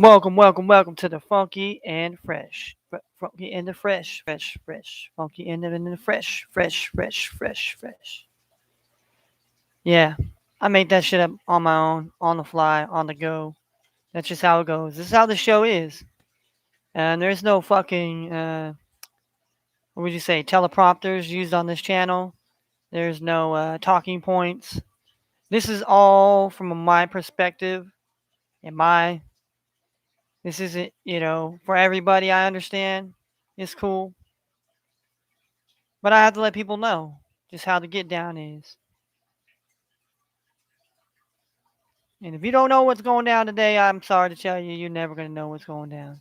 Welcome to the Funky and Fresh. Funky and the Fresh. Funky and the Fresh. Yeah, I made that shit up on my own, on the fly, on the go. That's just how it goes. This is how the show is. And there's no fucking, what would you say, teleprompters used on this channel. There's no talking points. This is all from my perspective and my. This isn't, for everybody, I understand. It's cool. But I have to let people know just how the get down is. And if you don't know what's going down today, I'm sorry to tell you, you're never going to know what's going down.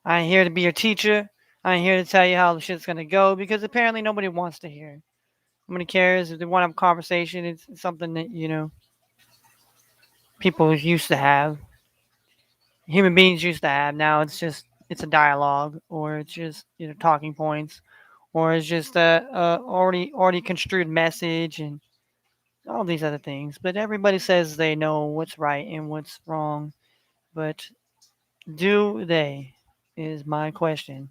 I ain't here to be your teacher. I ain't here to tell you how the shit's going to go because apparently nobody wants to hear. Nobody cares. If they want to have a conversation, it's something that, people used to have. Human beings used to have. Now it's a dialogue or it's just, talking points or it's just a already construed message and all these other things. But everybody says they know what's right and what's wrong. But do they? Is my question.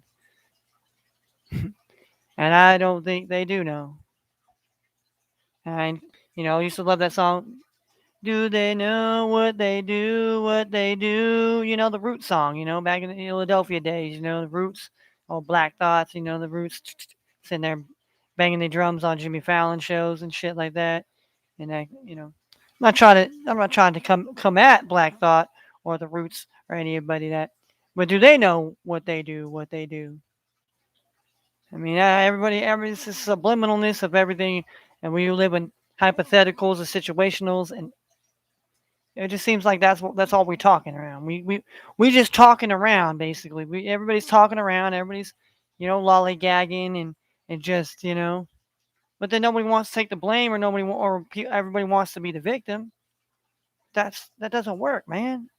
And I don't think they do know. And, I used to love that song. Do they know what they do, what they do? The Roots song, back in the Philadelphia days, the Roots, all Black Thoughts, the Roots sitting there banging their drums on Jimmy Fallon shows and shit like that. And I'm not trying to come at Black Thought or the Roots or anybody that, but do they know what they do? What they do? I mean, everybody's this subliminalness of everything, and we live in hypotheticals and situationals, and it just seems like that's all we're talking around. We just talking around basically. Everybody's talking around. Everybody's, lollygagging and just But then nobody wants to take the blame, or everybody wants to be the victim. That doesn't work, man.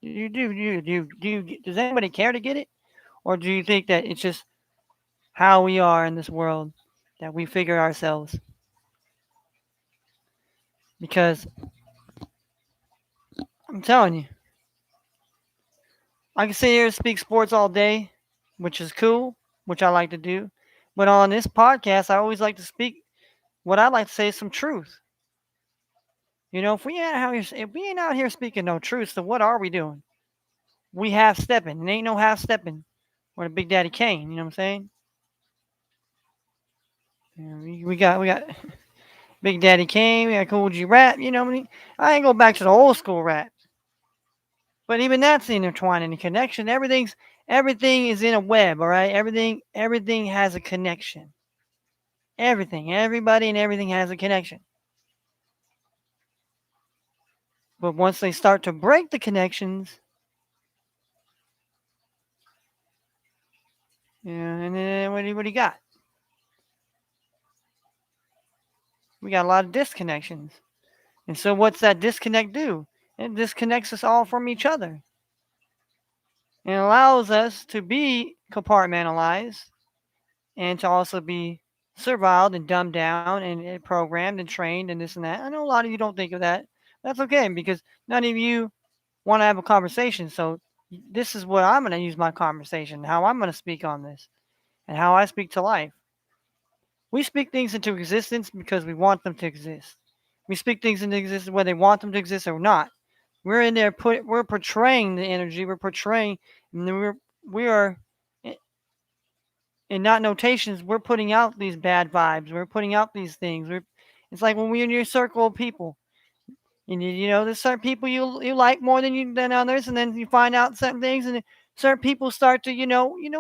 Does anybody care to get it, or do you think that it's just how we are in this world that we figure ourselves? Because I'm telling you, I can sit here and speak sports all day, which is cool, which I like to do. But on this podcast, I always like to speak what I like to say is some truth. If we ain't out here speaking no truth, then what are we doing? We half stepping. It ain't no half stepping. Or the Big Daddy Kane. You know what I'm saying? Yeah, we got Big Daddy Kane. We got Cool G Rap. I ain't go back to the old school rap, but even that's intertwined in a connection. Everything is in a web. All right, everything has a connection. Everybody, and everything has a connection. But once they start to break the connections, and then what do you got? We got a lot of disconnections. And so what's that disconnect do? It disconnects us all from each other. And allows us to be compartmentalized and to also be surveilled and dumbed down and programmed and trained and this and that. I know a lot of you don't think of that. That's okay because none of you want to have a conversation. So this is what I'm going to use my conversation, how I'm going to speak on this, and how I speak to life. We speak things into existence because we want them to exist. We speak things into existence whether they want them to exist or not. We're in there. We're portraying the energy. We're portraying. And we are in not notations. We're putting out these bad vibes. We're putting out these things. It's like when we're in your circle of people, and there's certain people you like more than others, and then you find out certain things, and certain people start to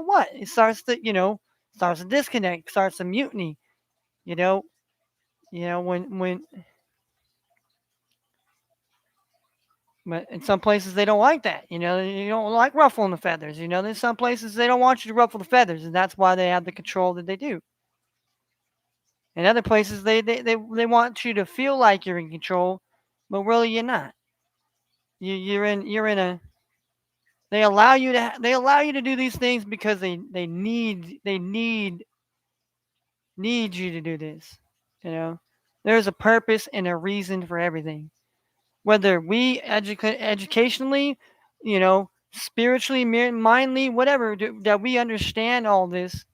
what it starts to disconnect, starts to mutiny. You know, when but in some places they don't like that. You don't like ruffling the feathers. There's some places they don't want you to ruffle the feathers, and that's why they have the control that they do. In other places they want you to feel like you're in control, but really you're not. You're in a they allow you to do these things because they need you to do this. You know, there's a purpose and a reason for everything. Whether we educationally, spiritually, mindly, whatever, that we understand all this.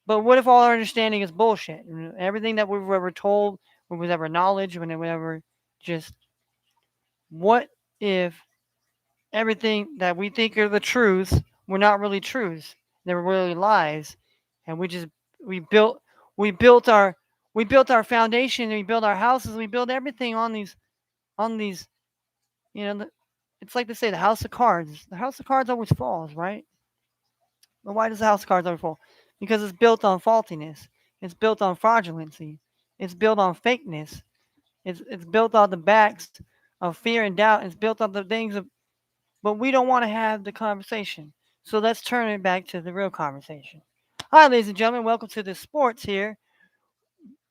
But what if all our understanding is bullshit? Everything that we were ever told, what was ever knowledge, when it was ever just, what if everything that we think are the truths were not really truths? They were really lies, and we built we built our we built our foundation, and we built our houses, we built everything on these. You know, it's like they say, the house of cards. The house of cards always falls, right? But why does the house of cards always fall? Because it's built on faultiness. It's built on fraudulency. It's built on fakeness. It's built on the backs of fear and doubt. It's built on the things of, but we don't want to have the conversation. So let's turn it back to the real conversation. Hi, ladies and gentlemen. Welcome to the sports here.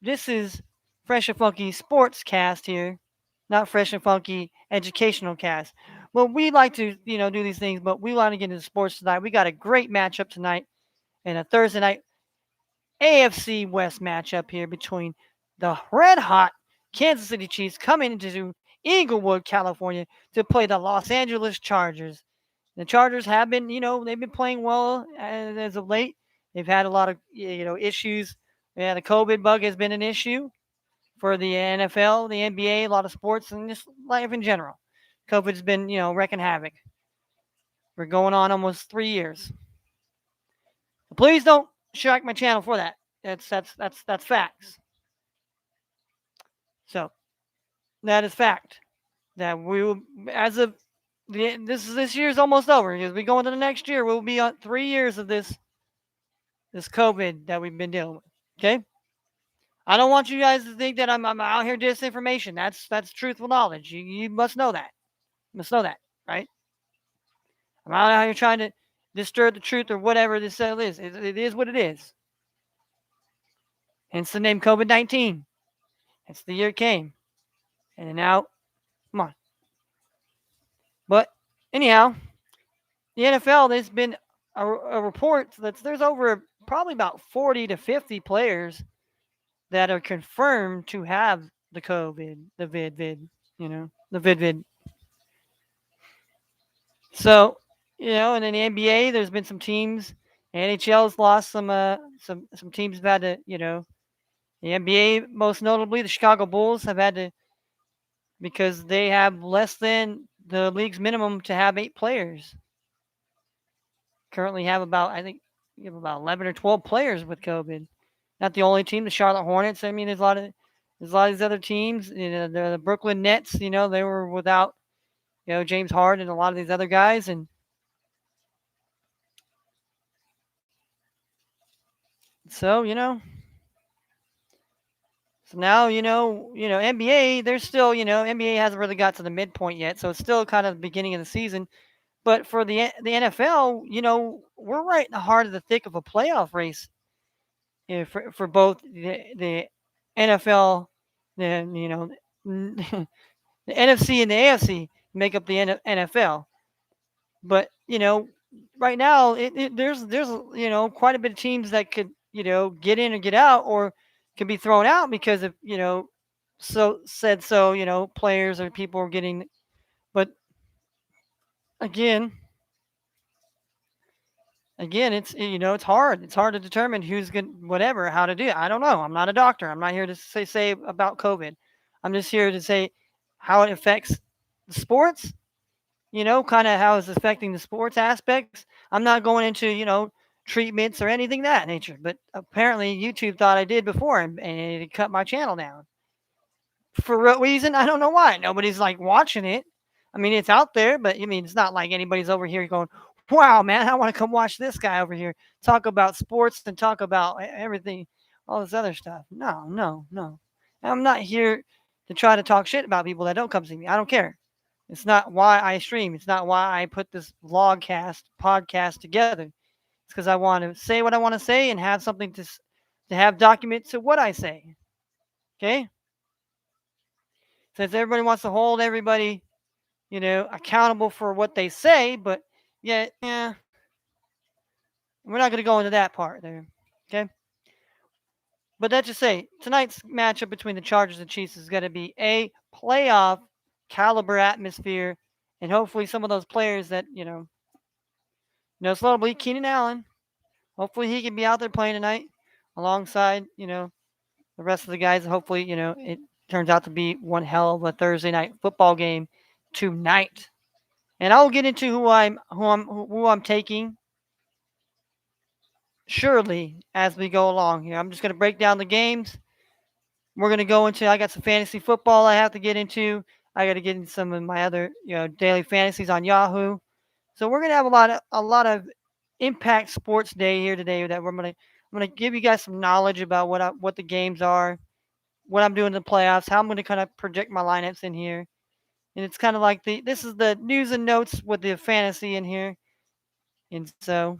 This is Fresh and Funky Sports Cast here, not Fresh and Funky Educational Cast. Well, we like to, do these things, but we want to get into sports tonight. We got a great matchup tonight, and a Thursday night AFC West matchup here between the red hot Kansas City Chiefs coming into Inglewood, California to play the Los Angeles Chargers. The Chargers have been, they've been playing well as of late. They've had a lot of, issues. Yeah, the COVID bug has been an issue for the NFL, the NBA, a lot of sports, and just life in general. COVID's been, wreaking havoc. We're going on almost 3 years. Please don't strike my channel for that. That's facts. So that is fact. That we will, as of this year's almost over. As we go into the next year, we'll be on 3 years of this COVID that we've been dealing with. Okay. I don't want you guys to think that I'm out here disinformation. That's truthful knowledge. You must know that. You must know that, right? I'm not out here trying to disturb the truth or whatever this is. It is what it is. Hence the name COVID-19. It's the year it came. And now, come on. But anyhow, the NFL, there's been a report that there's over probably about 40 to 50 players that are confirmed to have the COVID, the vid, the vid. So, and in the NBA, there's been some teams. NHL's lost some teams have had to, the NBA, most notably the Chicago Bulls, have had to, because they have less than the league's minimum to have 8 players. Currently have about, I think, you have about 11 or 12 players with COVID. Not the only team, the Charlotte Hornets. I mean, there's a lot of these other teams. The Brooklyn Nets. They were without, James Harden and a lot of these other guys, and so So now NBA. There's still NBA hasn't really got to the midpoint yet, so it's still kind of the beginning of the season. But for the NFL, we're right in the heart of the thick of a playoff race. For both the NFL, the the NFC and the AFC make up the NFL. But right now there's quite a bit of teams that could get in or get out, or could be thrown out because of players or people are getting. But again, it's hard. It's hard to determine who's good, whatever, how to do it. I don't know. I'm not a doctor. I'm not here to say about COVID. I'm just here to say how it affects the sports. Kind of how it's affecting the sports aspects. I'm not going into treatments or anything of that nature. But apparently YouTube thought I did before, and it cut my channel down. For what reason? I don't know why. Nobody's like watching it. I mean, it's out there, but I mean, it's not like anybody's over here going, "Wow, man, I want to come watch this guy over here talk about sports and talk about everything, all this other stuff." No, no, no. I'm not here to try to talk shit about people that don't come see me. I don't care. It's not why I stream. It's not why I put this vlogcast podcast together. It's because I want to say what I want to say and have something to have document to what I say. Okay? Since everybody wants to hold everybody, accountable for what they say, but yet, yeah, we're not going to go into that part there. Okay? But let's just say tonight's matchup between the Chargers and Chiefs is going to be a playoff caliber atmosphere and hopefully some of those players that slowly Keenan Allen. Hopefully he can be out there playing tonight, alongside the rest of the guys. Hopefully it turns out to be one hell of a Thursday night football game tonight. And I'll get into who I'm taking surely as we go along here. I'm just going to break down the games. We're going to go into, I got some fantasy football I have to get into. I got to get into some of my other, daily fantasies on Yahoo. So we're going to have a lot of Impact Sports Day here today that I'm going to give you guys some knowledge about what the games are, what I'm doing in the playoffs, how I'm going to kind of project my lineups in here. And it's kind of like this is the news and notes with the fantasy in here. And so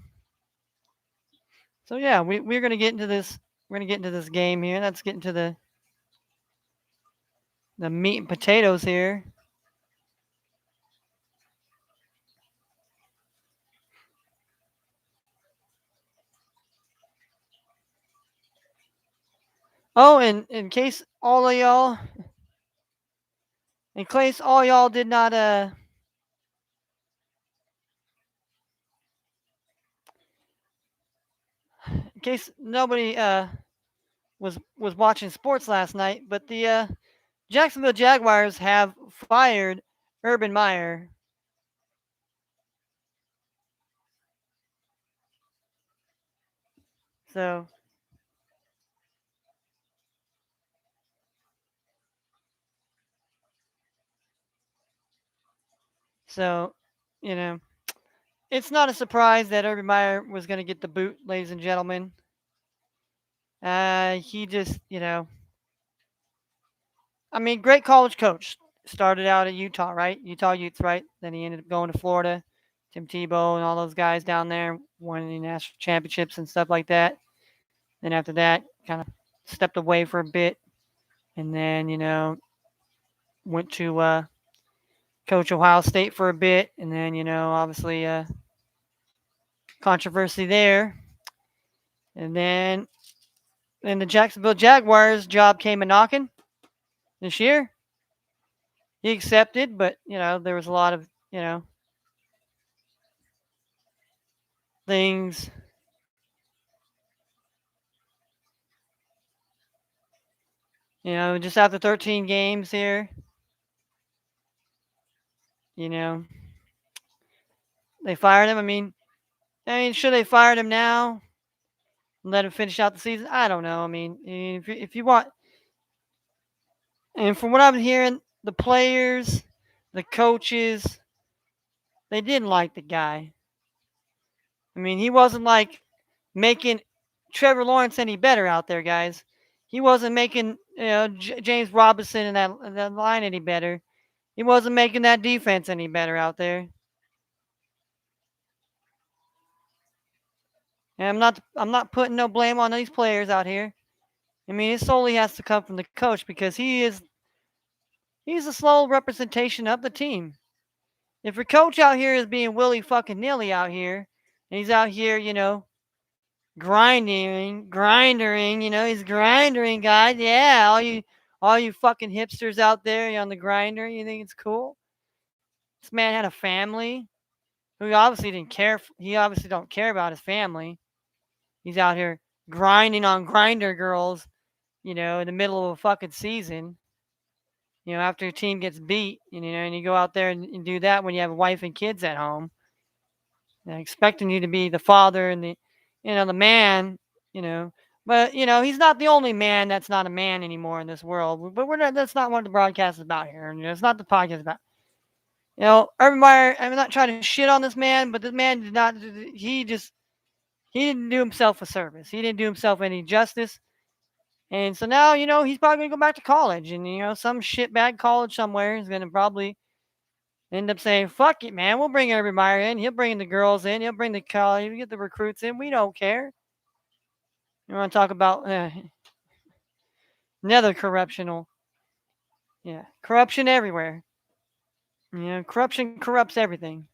yeah, we're going to get into this. We're going to get into this game here. Let's get into the meat and potatoes here. Oh, and in case all y'all did not in case nobody was watching sports last night, but the Jacksonville Jaguars have fired Urban Meyer. So so you know, it's not a surprise that Urban Meyer was going to get the boot, ladies and gentlemen. He just, I mean, great college coach. Started out at Utah, right? Utah Utes, right? Then he ended up going to Florida. Tim Tebow and all those guys down there won the national championships and stuff like that. Then after that, kind of stepped away for a bit, and then went to coach Ohio State for a bit, and then obviously controversy there, and then the Jacksonville Jaguars job came a knocking this year. He accepted, but there was a lot of things. Just after 13 games here, you know, they fired him. I mean, should they fired him now and let him finish out the season? I don't know. I mean, if you want, and from what I'm hearing, the players, the coaches, they didn't like the guy. I mean, he wasn't like making Trevor Lawrence any better out there, guys. He wasn't making James Robinson and that line any better. He wasn't making that defense any better out there. And I'm not putting no blame on these players out here. I mean, it solely has to come from the coach because he's a slow representation of the team. If your coach out here is being willy fucking nilly out here, and he's out here, grinding, he's grinding, guys. Yeah, all you fucking hipsters out there on the grinder, you think it's cool? This man had a family who obviously didn't care. He obviously don't care about his family. He's out here grinding on grinder girls, in the middle of a fucking season. After your team gets beat, and you go out there and do that when you have a wife and kids at home, expecting you to be the father and the man, you know. But he's not the only man that's not a man anymore in this world. But we're not. That's not what the broadcast is about here. It's not the podcast about. Urban Meyer. I'm not trying to shit on this man, but this man did not. He didn't do himself a service. He didn't do himself any justice. And so now, he's probably going to go back to college. And, some shitbag college somewhere is going to probably end up saying, fuck it, man. We'll bring Urban Meyer in. He'll bring the girls in. He'll bring the college. He'll get the recruits in. We don't care. You want to talk about another corruptional. Yeah, corruption everywhere. Corruption corrupts everything.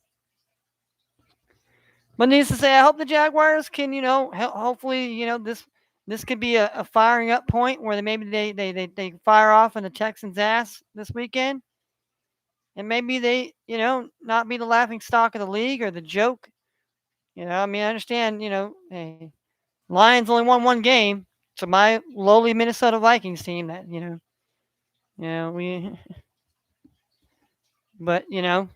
But needless to say, I hope the Jaguars can, hopefully, this could be a firing up point where maybe they fire off on the Texans' ass this weekend, and maybe they, not be the laughing stock of the league or the joke. I mean, I understand, hey, Lions only won one game to my lowly Minnesota Vikings team that, we, but, what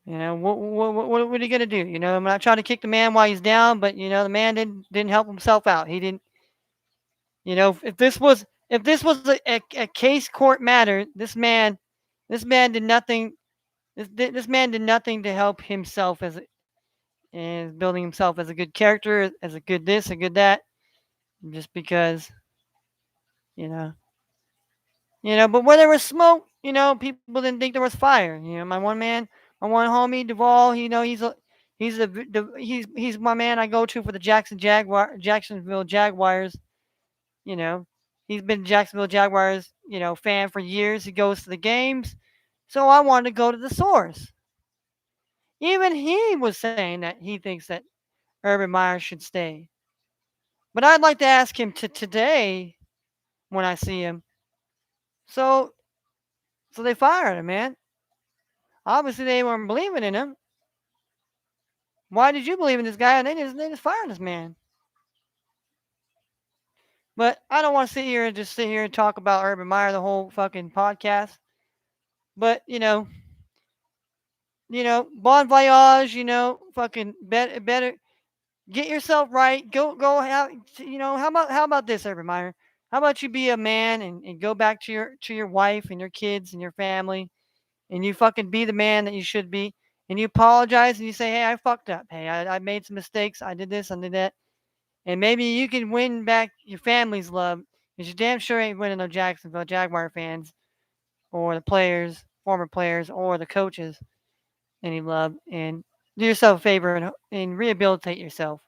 are you gonna do? I'm not trying to kick the man while he's down, but the man didn't help himself out. He didn't. If this was a case court matter, this man did nothing. This man did nothing to help himself as building himself as a good character, as a good this, a good that, just because you know. But where there was smoke, people didn't think there was fire. My one homie Duvall, he's my man I go to for the Jacksonville Jaguars. You know, he's been Jacksonville Jaguars, fan for years. He goes to the games, so I wanted to go to the source. Even he was saying that he thinks that Urban Meyer should stay. But I'd like to ask him to today when I see him. So, so they fired him, man. Obviously, they weren't believing in him. Why did you believe in this guy? And they just fired this man. But I don't want to sit here and talk about Urban Meyer the whole fucking podcast. But bon voyage. Fucking better get yourself right. Go. How about this, Urban Meyer? How about you be a man and go back to your wife and your kids and your family, and you fucking be the man that you should be, and you apologize and you say, hey, I fucked up. Hey, I made some mistakes. I did this. I did that. And maybe you can win back your family's love, because you damn sure ain't winning no Jacksonville Jaguar fans or the players, former players, or the coaches any love. And do yourself a favor and rehabilitate yourself.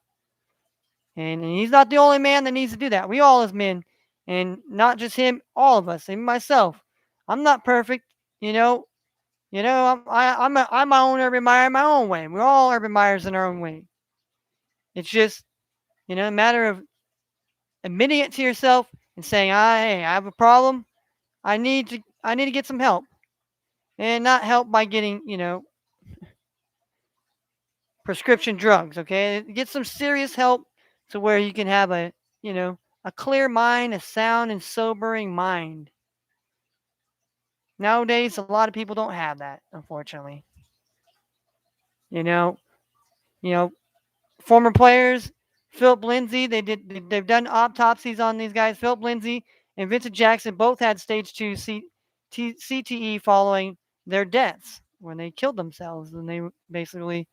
And he's not the only man that needs to do that. We all as men, and not just him, all of us, even myself. I'm not perfect, you know. I'm my own Urban Meyer in my own way. We're all Urban Meyers in our own way. It's just, a matter of admitting it to yourself and saying, hey, I have a problem. I need to get some help. And not help by getting, prescription drugs, okay? Get some serious help to where you can have a clear mind, a sound and sobering mind. Nowadays, a lot of people don't have that, unfortunately. You know, you know, former players, Philip Lindsay, they've done autopsies on these guys. Philip Lindsay and Vincent Jackson both had stage 2 CTE following their deaths when they killed themselves, and they basically,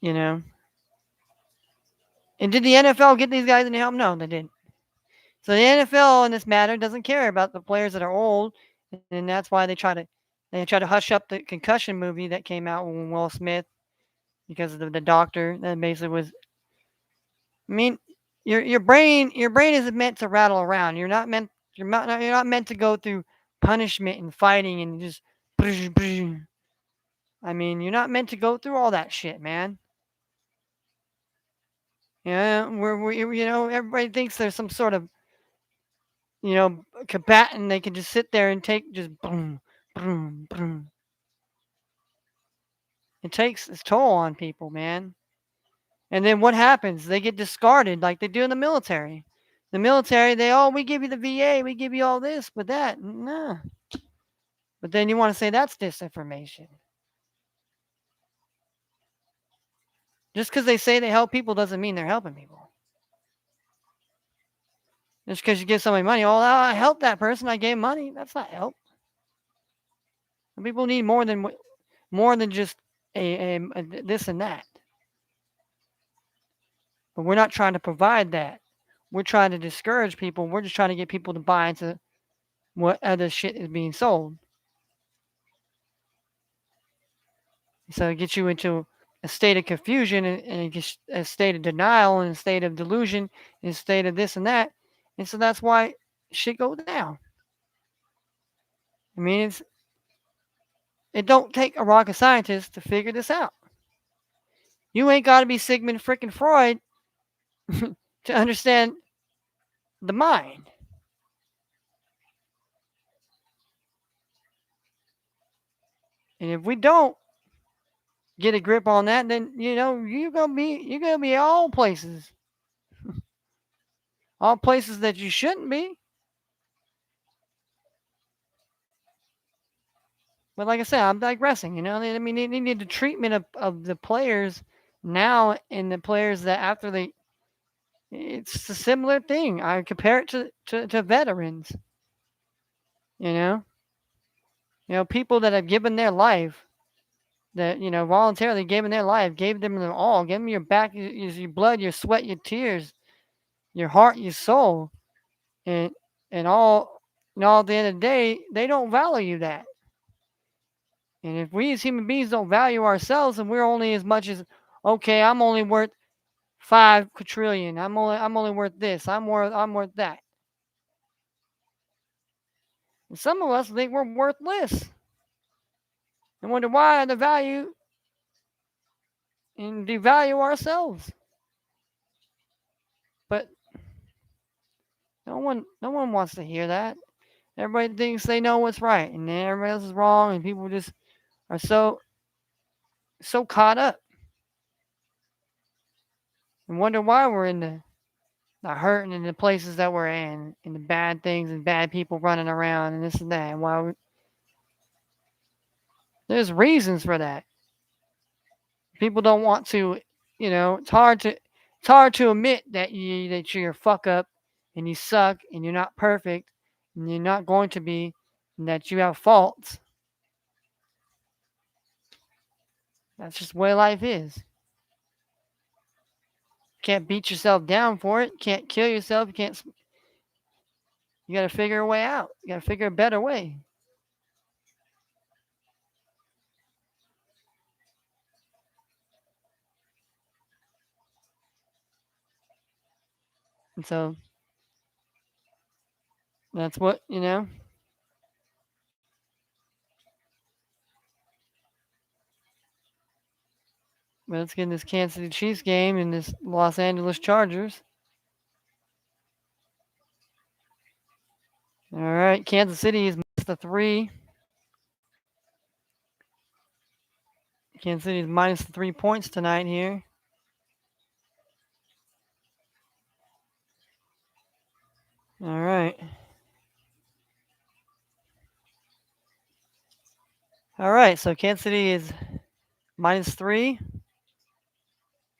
you know. And did the NFL get these guys any help? No, they didn't. So the NFL in this matter doesn't care about the players that are old, and that's why they try to hush up the concussion movie that came out with Will Smith, because of the doctor that basically was. I mean, your brain isn't meant to rattle around. You're not meant to go through punishment and fighting and just. I mean, you're not meant to go through all that shit, man. Yeah, everybody thinks there's some sort of, combatant. They can just sit there and take just boom, boom, boom. It takes its toll on people, man. And then what happens? They get discarded like they do in the military. The military, we give you the VA, we give you all this, but that, nah. But then you want to say that's disinformation. Just because they say they help people doesn't mean they're helping people. Just because you give somebody money, I helped that person, I gave money. That's not help. And people need more than just a this and that. But we're not trying to provide that. We're trying to discourage people. We're just trying to get people to buy into what other shit is being sold. So it gets you into a state of confusion, and a state of denial, and a state of delusion, and a state of this and that. And so that's why shit goes down. I mean, it don't take a rocket scientist to figure this out. You ain't got to be Sigmund freaking Freud to understand the mind. And if we don't get a grip on that, then you're gonna be all places that you shouldn't be. But like I said, I'm digressing. I mean, they need the treatment of the players now and the players that after they. It's a similar thing. I compare it to veterans. You know, people that have given their life, that voluntarily given their life, gave them their all, gave them your back, your blood, your sweat, your tears, your heart, your soul, and all. At the end of the day, they don't value that. And if we as human beings don't value ourselves, and we're only as much as, okay, I'm only worth 5 quadrillion. I'm only worth this. I'm worth that. And some of us think we're worthless and wonder why the value and devalue ourselves. But no one wants to hear that. Everybody thinks they know what's right, and then everybody else is wrong, and people just are so caught up and wonder why we're in the hurting in the places that we're in, and the bad things and bad people running around and this and that. And there's reasons for that. People don't want to, it's hard to admit that you're a fuck up and you suck and you're not perfect and you're not going to be, and that you have faults. That's just the way life is. Can't beat yourself down for it. Can't kill yourself. You can't. You got to figure a way out. You got to figure a better way. And so that's what. But let's get in this Kansas City Chiefs game and this Los Angeles Chargers. All right, Kansas City is -3. Kansas City is -3 points tonight here. All right. All right, so Kansas City is -3.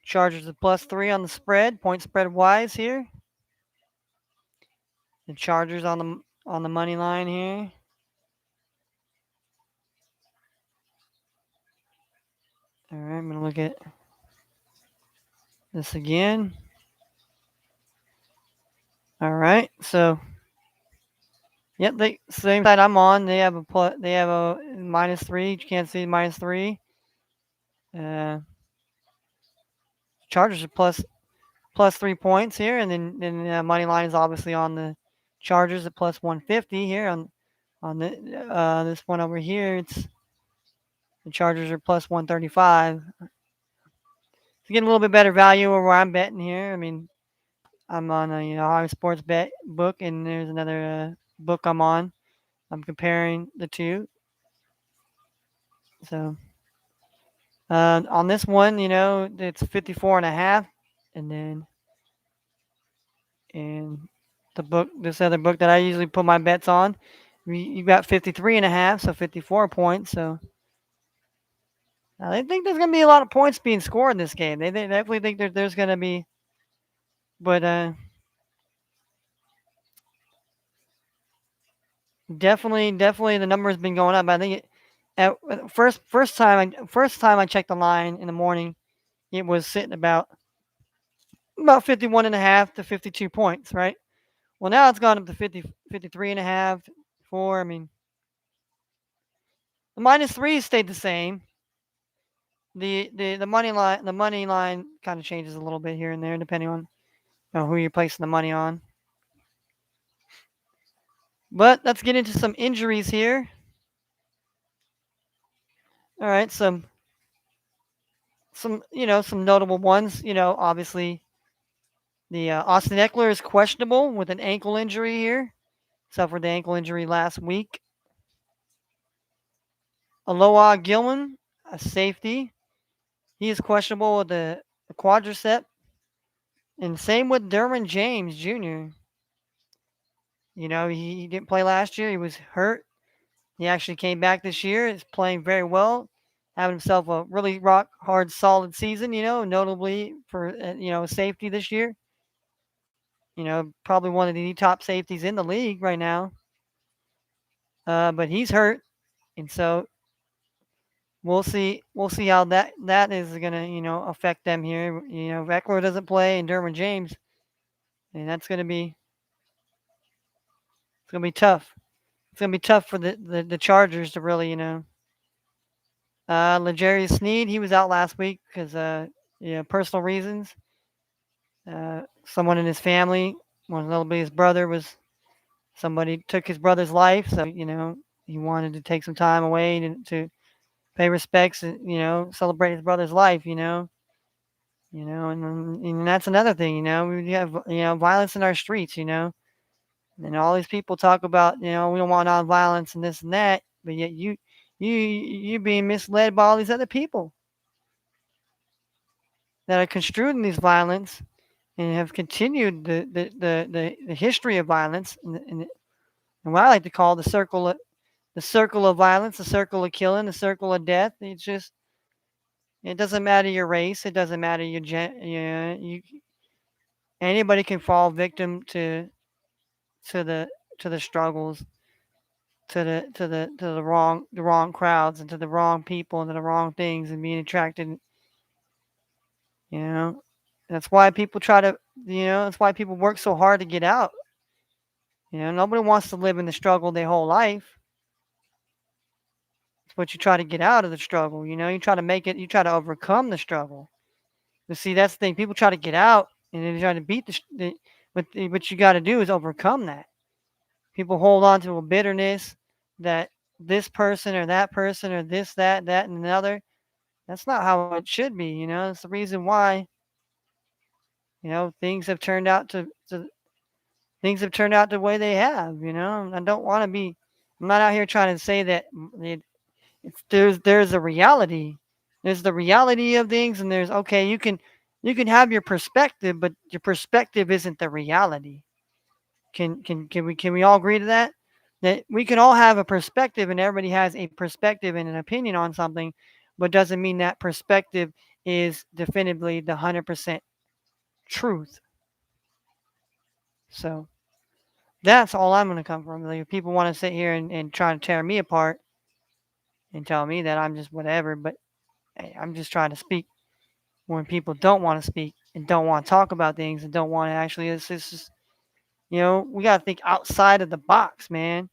Chargers are +3 on the spread, point spread wise here. The Chargers on the money line here. All right, I'm gonna look at this again. All right, so yep, they same side I'm on. They have a -3. Kansas City -3. Uh, Chargers are plus 3 points here, and then money line is obviously on the Chargers at +150 here on this one over here. It's the Chargers are +135. To get a little bit better value of where I'm betting here. I mean, I'm on a Ohio Sports Bet book, and there's another book I'm on. I'm comparing the two. So on this one, it's 54.5, and then in this other book that I usually put my bets on, you got 53.5, so 54 points. So they think there's going to be a lot of points being scored in this game. They definitely think there's going to be, but definitely the number has been going up. I think at first time I checked the line in the morning, it was sitting about 51.5 to 52 points, right? Well, now it's gone up to 50, 53.5, 4. I mean, the -3 stayed the same. The money line kind of changes a little bit here and there depending on who you're placing the money on. But let's get into some injuries here. All right, some notable ones. Obviously The Austin Eckler is questionable with an ankle injury here. Suffered the ankle injury last week. Aloha Gilman, a safety. He is questionable with the quadricep. And same with Derwin James Jr. He didn't play last year. He was hurt. He actually came back this year. Is playing very well, having himself a really rock hard, solid season. Notably for safety this year. Probably one of the top safeties in the league right now. But he's hurt, and so we'll see. We'll see how that is gonna affect them here. Eckler doesn't play, and Derwin James, and that's gonna be tough. It's gonna be tough for the Chargers to really L'Jarius Sneed, he was out last week because personal reasons. Someone in his family, one of his brother was somebody took his brother's life, so he wanted to take some time away to pay respects and celebrate his brother's life. And that's another thing. We have violence in our streets. And all these people talk about we don't want nonviolence and this and that, but yet you being misled by all these other people that are construed in these violence and have continued the history of violence and what I like to call the circle of violence, the circle of killing, the circle of death. It doesn't matter your race, it doesn't matter your anybody can fall victim to the struggles, to the wrong crowds and to the wrong people and to the wrong things and being attracted. You know, that's why people try to. That's why people work so hard to get out. Nobody wants to live in the struggle their whole life. But you try to get out of the struggle. You try to make it. You try to overcome the struggle. But see, that's the thing. People try to get out and then they try to beat but what you got to do is overcome that. People hold on to a bitterness that this person or that person or this, that, and another. That's not how it should be. It's the reason why. Things have turned out things have turned out the way they have. I don't want to be. I'm not out here trying to say that there's a reality. There's the reality of things, and there's okay. You can have your perspective, but your perspective isn't the reality. Can we all agree to that? That we can all have a perspective, and everybody has a perspective and an opinion on something, but doesn't mean that perspective is definitively the 100% truth. So that's all I'm going to come from. Like, if people want to sit here and try to tear me apart and tell me that I'm just whatever, but hey, I'm just trying to speak when people don't want to speak and don't want to talk about things and don't want to actually. It's just we got to think outside of the box, man.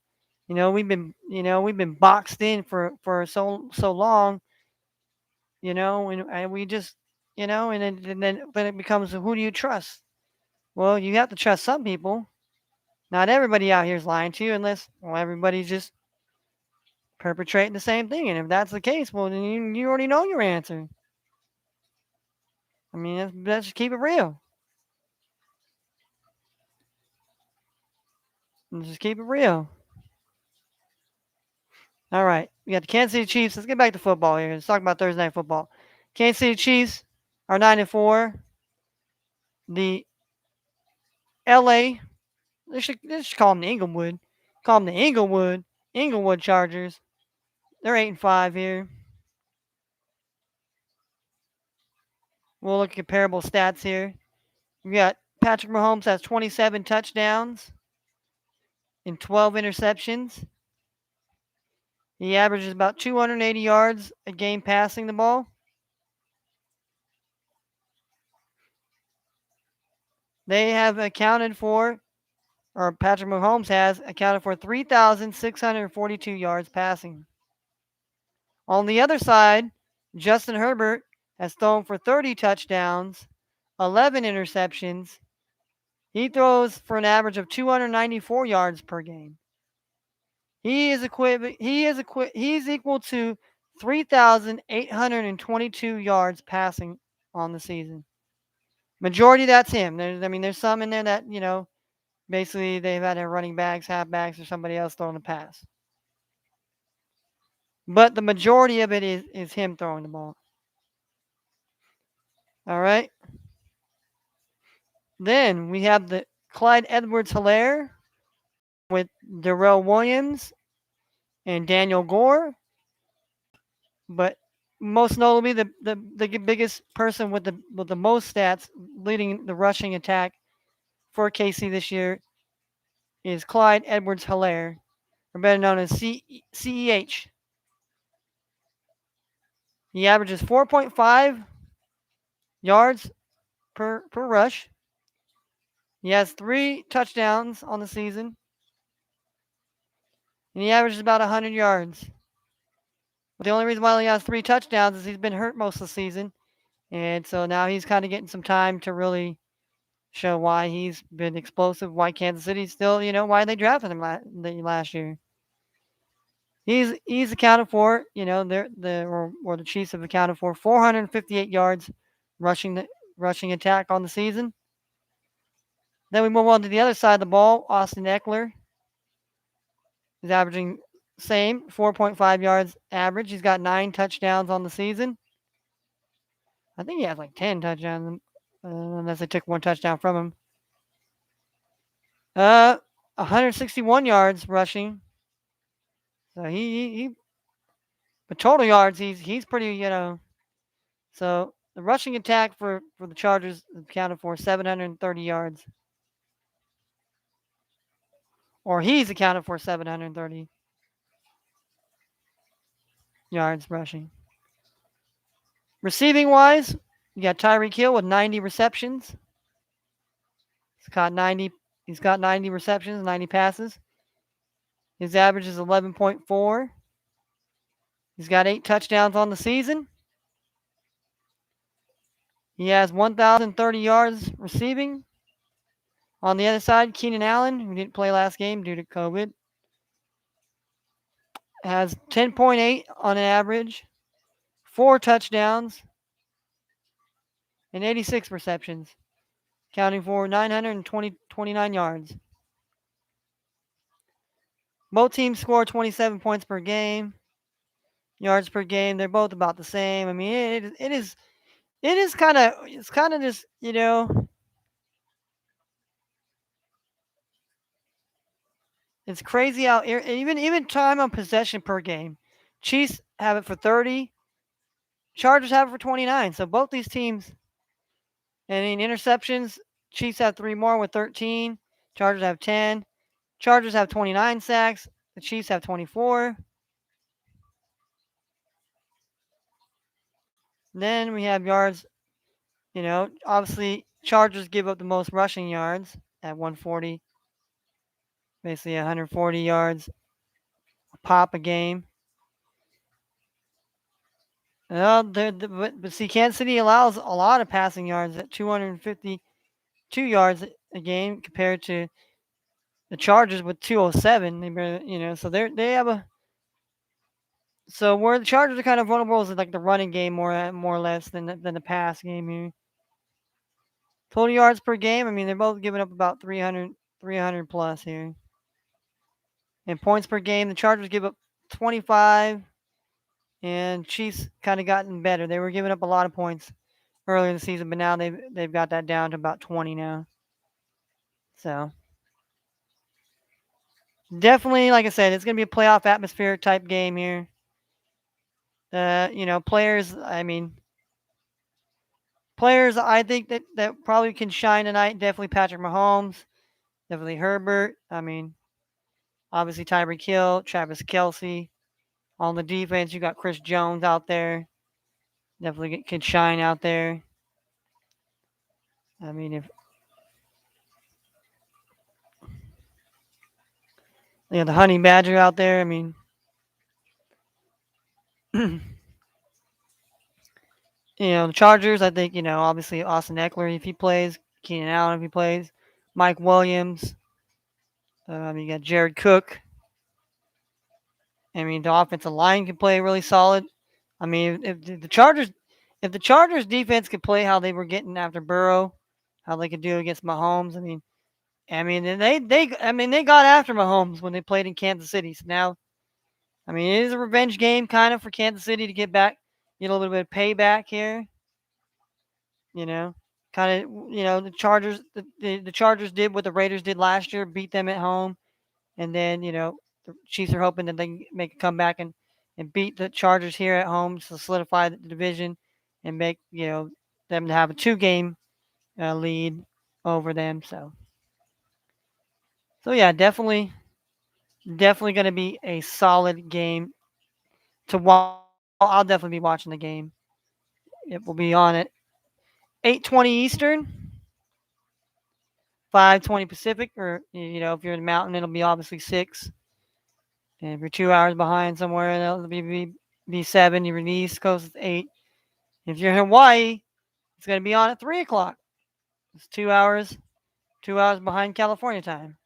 We've been boxed in for so long. And we just and then it becomes who do you trust? Well, you have to trust some people. Not everybody out here is lying to you unless everybody's just perpetrating the same thing. And if that's the case, well, then you already know your answer. I mean, let's just keep it real. Let's just keep it real. All right. We got the Kansas City Chiefs. Let's get back to football here. Let's talk about Thursday Night Football. Kansas City Chiefs are 9-4. The LA, they should call them the Inglewood. Call them the Inglewood Chargers. They're 8-5 here. We'll look at comparable stats here. We got Patrick Mahomes has 27 touchdowns and 12 interceptions. He averages about 280 yards a game passing the ball. They have accounted for, or Patrick Mahomes has accounted for 3,642 yards passing. On the other side, Justin Herbert has thrown for 30 touchdowns, 11 interceptions. He throws for an average of 294 yards per game. He's equal to 3,822 yards passing on the season. Majority that's him. There's some in there that basically they've had their running backs, halfbacks, or somebody else throwing the pass. But the majority of it is him throwing the ball. All right. Then we have the Clyde Edwards-Helaire with Darrell Williams and Daniel Gore. But most notably, the biggest person with the most stats leading the rushing attack for KC this year is Clyde Edwards-Helaire, or better known as CEH. He averages 4.5 yards per rush. He has 3 touchdowns on the season, and he averages about 100 yards. But the only reason why he has 3 touchdowns is he's been hurt most of the season, and so now he's kind of getting some time to really show why he's been explosive, why Kansas City still, why they drafted him last year. He's accounted for, the Chiefs have accounted for 458 yards rushing attack on the season. Then we move on to the other side of the ball. Austin Ekeler is averaging same 4.5 yards average. He's got 9 touchdowns on the season. I think he has like 10 touchdowns, unless they took 1 touchdown from him. 161 yards rushing. So but total yards, he's pretty, So the rushing attack for the Chargers accounted for 730 yards. Or he's accounted for 730 yards rushing. Receiving wise, you got Tyreek Hill with 90 receptions. He's got 90 receptions, 90 passes. His average is 11.4. He's got 8 touchdowns on the season. He has 1,030 yards receiving. On the other side, Keenan Allen, who didn't play last game due to COVID, has 10.8 on average, 4 touchdowns, and 86 receptions, counting for 929 yards. Both teams score 27 points per game. Yards per game, they're both about the same. I mean, it is kind of just, it's crazy how even time on possession per game. Chiefs have it for 30. Chargers have it for 29. So both these teams, and in interceptions, Chiefs have 3 more with 13. Chargers have 10. Chargers have 29 sacks. The Chiefs have 24. Then we have yards. Obviously, Chargers give up the most rushing yards at 140. Basically 140 yards a pop a game. But see, Kansas City allows a lot of passing yards at 252 yards a game compared to the Chargers with 207. So they have a. So where the Chargers are kind of vulnerable is like the running game more or less than the pass game here. Total yards per game, I mean, they're both giving up about 300 plus here. And points per game, the Chargers give up 25, and Chiefs kind of gotten better. They were giving up a lot of points earlier in the season, but now they've got that down to about 20 now. So definitely, like I said, it's going to be a playoff atmosphere type game here. Players, I think that probably can shine tonight. Definitely Patrick Mahomes, definitely Herbert. Obviously Tyreek Hill, Travis Kelce. On the defense, you got Chris Jones out there. Definitely can shine out there. If the Honey Badger out there, the Chargers, I think, obviously Austin Ekeler if he plays, Keenan Allen if he plays, Mike Williams. You got Jared Cook. The offensive line can play really solid. If the Chargers defense could play how they were getting after Burrow, how they could do against Mahomes. And they got after Mahomes when they played in Kansas City. So now, it is a revenge game kind of for Kansas City to get back, get a little bit of payback here. You know, kind of, the Chargers, the Chargers did what the Raiders did last year, beat them at home, and then the Chiefs are hoping that they can make a comeback and beat the Chargers here at home to solidify the division and make them to have a 2-game lead over them. So yeah, definitely going to be a solid game to watch. I'll definitely be watching the game. It will be on at 8:20 Eastern, 5:20 Pacific, or if you're in the mountain, it'll be obviously 6. And if you're 2 hours behind somewhere, it'll be 7. You're in the East Coast, it's 8. If you're in Hawaii, it's going to be on at 3 o'clock. It's 2 hours behind California time.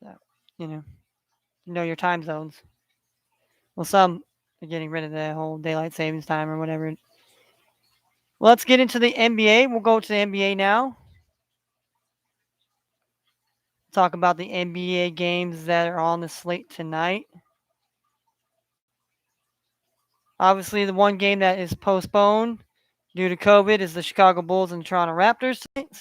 So know your time zones. Well, some are getting rid of the whole daylight savings time or whatever. Let's get into the NBA. We'll go to the NBA now. Talk about the NBA games that are on the slate tonight. Obviously, the one game that is postponed due to COVID is the Chicago Bulls and Toronto Raptors tonight.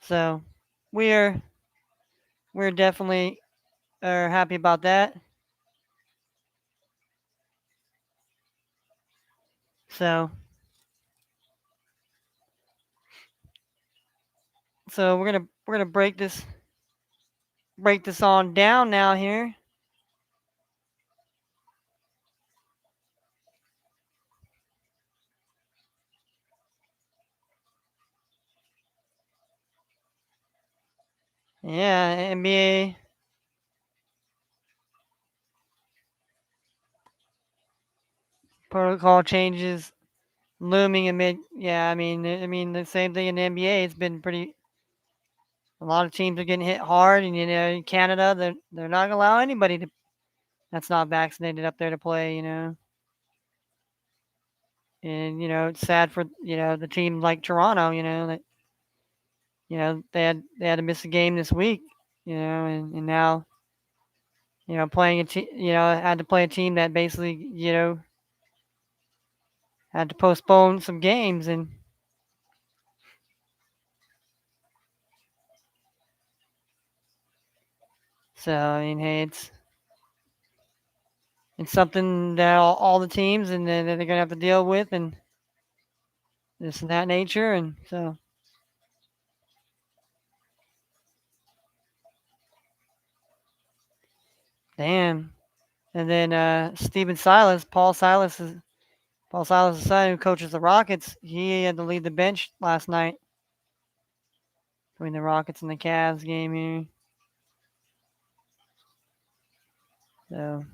So we're definitely are happy about that. So we're gonna break this on down now here. Yeah, NBA protocol changes looming amid. Yeah, the same thing in the NBA. It's been pretty. A lot of teams are getting hit hard, and in Canada, they're not gonna allow anybody that's not vaccinated up there to play. And it's sad for the team like Toronto. That they had to miss a game this week. And now playing a team. Had to play a team that basically had to postpone some games. And so hey, it's something that all the teams and that they're gonna have to deal with, and this and that nature. And so damn. And then Paul Silas' son, who coaches the Rockets, he had to lead the bench last night between the Rockets and the Cavs game here. So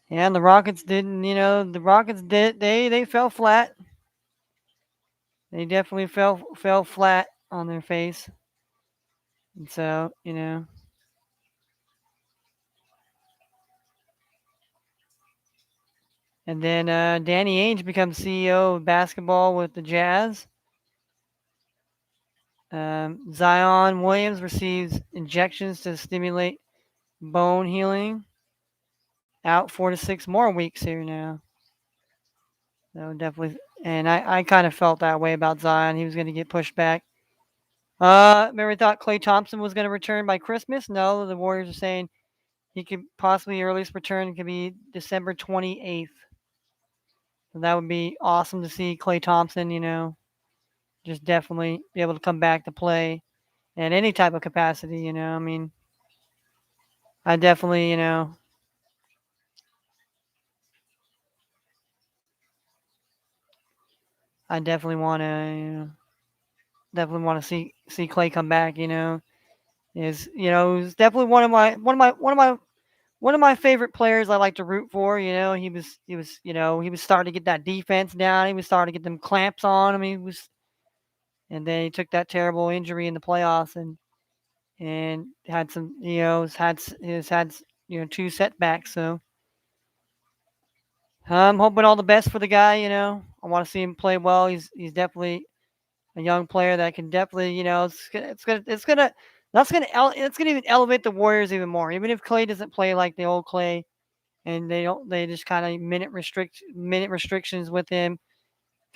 yeah, and the Rockets didn't. The Rockets did. They fell flat. They definitely fell flat on their face. And so And then Danny Ainge becomes CEO of basketball with the Jazz. Zion Williams receives injections to stimulate bone healing. Out 4 to 6 more weeks here now. So definitely, and I kind of felt that way about Zion. He was going to get pushed back. Remember, thought Klay Thompson was going to return by Christmas. No, the Warriors are saying he could possibly earliest return could be December 28th. So that would be awesome to see Klay Thompson. Just definitely be able to come back to play in any type of capacity. I definitely, I definitely want to, see Clay come back. He's definitely one of my favorite players. I like to root for. He was starting to get that defense down. He was starting to get them clamps on him. And then he took that terrible injury in the playoffs, and and had some, has had 2 setbacks. So I'm hoping all the best for the guy. I want to see him play well. He's definitely a young player that can definitely, it's gonna even elevate the Warriors even more. Even if Clay doesn't play like the old Clay, and they just kind of minute restrictions with him,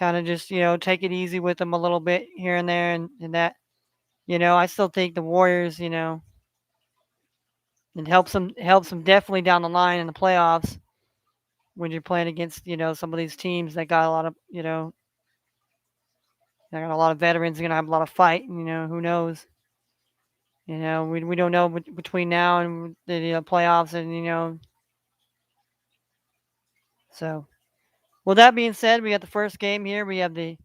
kind of just take it easy with him a little bit here and there, and that I still think the Warriors, it helps them definitely down the line in the playoffs when you're playing against some of these teams that got a lot of they got a lot of veterans, gonna have a lot of fight. Who knows? We don't know between now and the playoffs, and so. With that being said, we got the first game here. We have the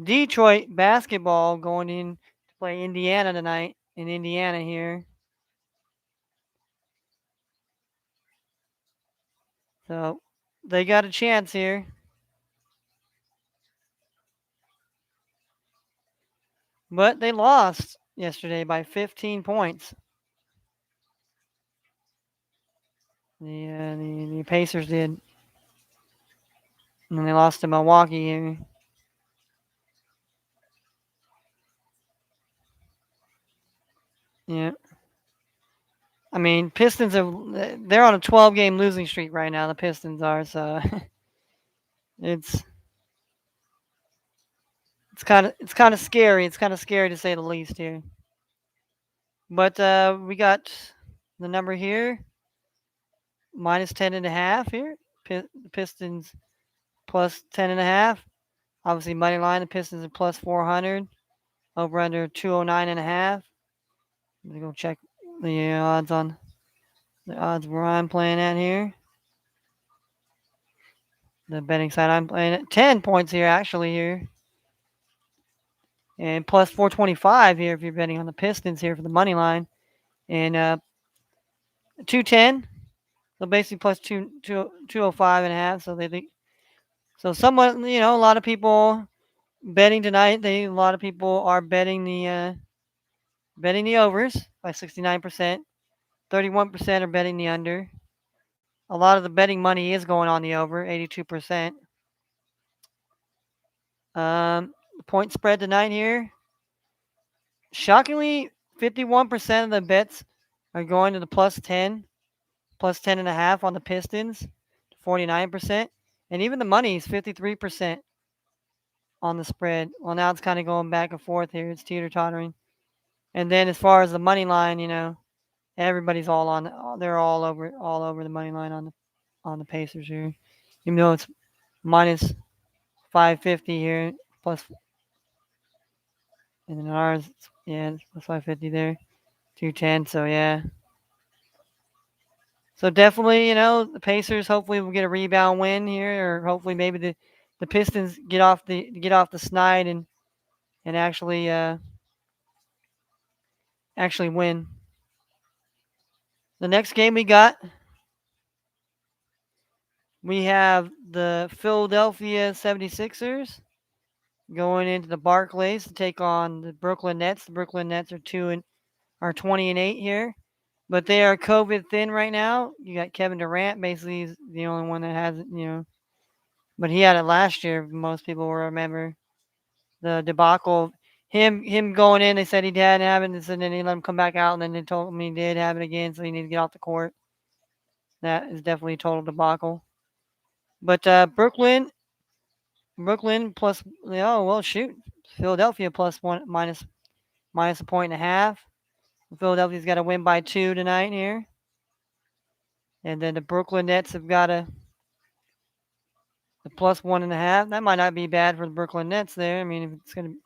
Detroit basketball going in to play Indiana tonight in Indiana here. So they got a chance here. But they lost yesterday by 15 points. The Pacers did. And they lost to Milwaukee here. Yeah. I mean, Pistons they're on a 12-game losing streak right now. The Pistons are, so it's it's kind of scary. It's kind of scary to say the least here. But we got the number here minus 10.5 here. The Pistons plus 10.5. Obviously, money line. The Pistons are plus 400. Over under 209.5. Let me go check the odds where I'm playing at here. The betting side I'm playing at 10 points here actually here, and plus 425 here if you're betting on the Pistons here for the money line, and 210. So basically plus 205.5. So they think so. Somewhat, a lot of people betting tonight. A lot of people are betting the overs by 69%. 31% are betting the under. A lot of the betting money is going on the over, 82%. Point spread tonight here. Shockingly, 51% of the bets are going to the plus 10.5 on the Pistons, 49%. And even the money is 53% on the spread. Well, now it's kind of going back and forth here. It's teeter-tottering. And then as far as the money line, everybody's they're all over the money line on the Pacers here. Even though it's minus 550 here, plus, and then ours, yeah, it's plus 550 there, 210. So yeah, so definitely, the Pacers hopefully will get a rebound win here, or hopefully maybe the Pistons get off the snide and actually win. The next game we have the Philadelphia 76ers going into the Barclays to take on the Brooklyn Nets. The Brooklyn Nets are 20-8 here, but they are COVID thin right now. You got Kevin Durant, basically he's the only one that has it, but he had it last year. Most people will remember the debacle. Him going in, they said he didn't have it, and then they let him come back out, and then they told him he did have it again, so he needs to get off the court. That is definitely a total debacle. But Brooklyn plus, oh well, shoot, Philadelphia plus one minus a point and a half. Philadelphia's got to win by 2 tonight here, and then the Brooklyn Nets have got the plus 1.5. That might not be bad for the Brooklyn Nets there. I mean, if it's going to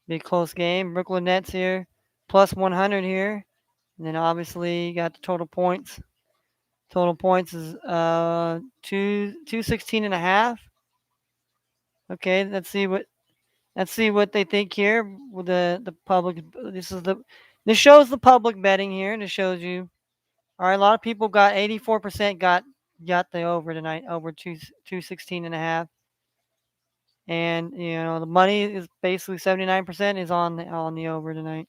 be a close game, Brooklyn Nets here plus 100 here, and then obviously you got the total points. Total points is 216.5. Okay, let's see what they think here with the public. This shows the public betting here, and it shows you. All right, a lot of people got 84% got the over tonight, over 216.5, and the money is basically 79% is on the over tonight.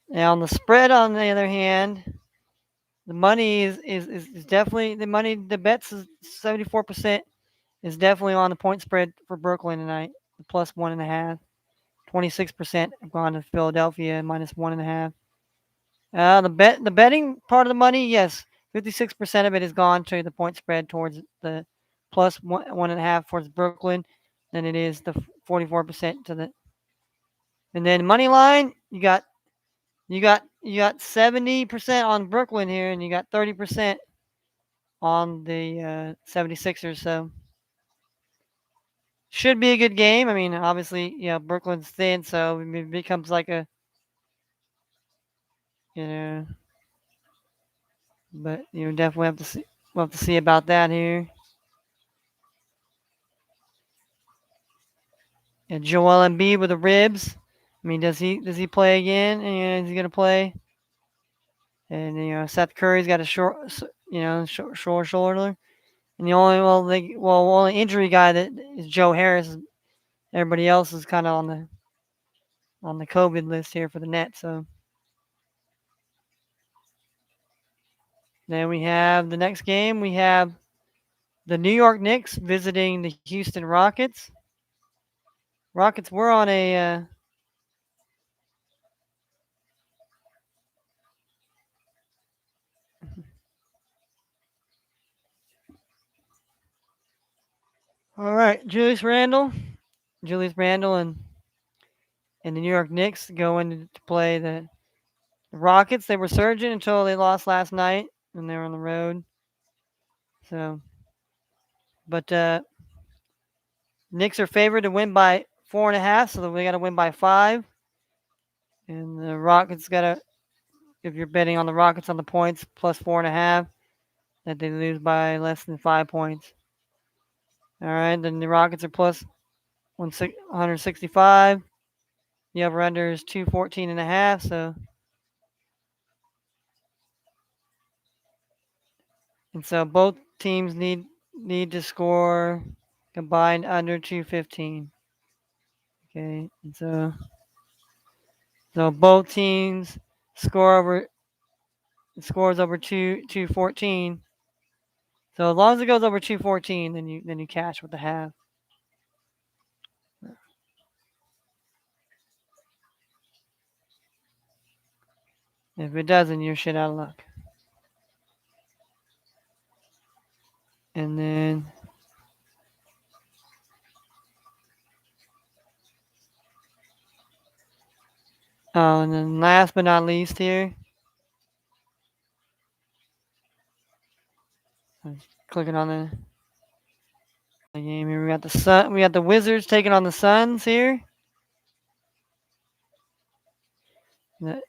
Now on the spread, on the other hand, the money is definitely the money. The bets is 74% is definitely on the point spread for Brooklyn tonight, the plus 1.5. 26% have gone to Philadelphia minus 1.5. The betting part of the money, yes, 56% of it has gone to the point spread towards the plus 1.5 towards Brooklyn. Then it is the 44% to the, and then money line. You got 70% on Brooklyn here, and you got 30% on the 76ers. So should be a good game. I mean, obviously, Brooklyn's thin, so it becomes like a, you know, but you definitely have to see. We'll have to see about that here. And Joel Embiid with the ribs. I mean, does he play again? And is he gonna play? And Seth Curry's got a short shoulder. And the only injury guy that is Joe Harris. Everybody else is kind of on the COVID list here for the Nets. So then we have the next game. We have the New York Knicks visiting the Houston Rockets. Rockets were on a all right. Julius Randle, and the New York Knicks going to play the Rockets. They were surging until they lost last night, and they were on the road. So, but Knicks are favored to win by 4.5, so they got to win by 5. And the Rockets got to, if you're betting on the Rockets on the points, plus 4.5, that they lose by less than 5 points. All right, then the Rockets are plus 165. The over under is 214.5. So both teams need to score combined under 215. Okay, and so both teams scores over 214. So as long as it goes over 214, then you cash with the half. If it doesn't, you're shit out of luck. And then and then last but not least here, I'm clicking on the game here. We got the Sun. We got the Wizards taking on the Suns here. The-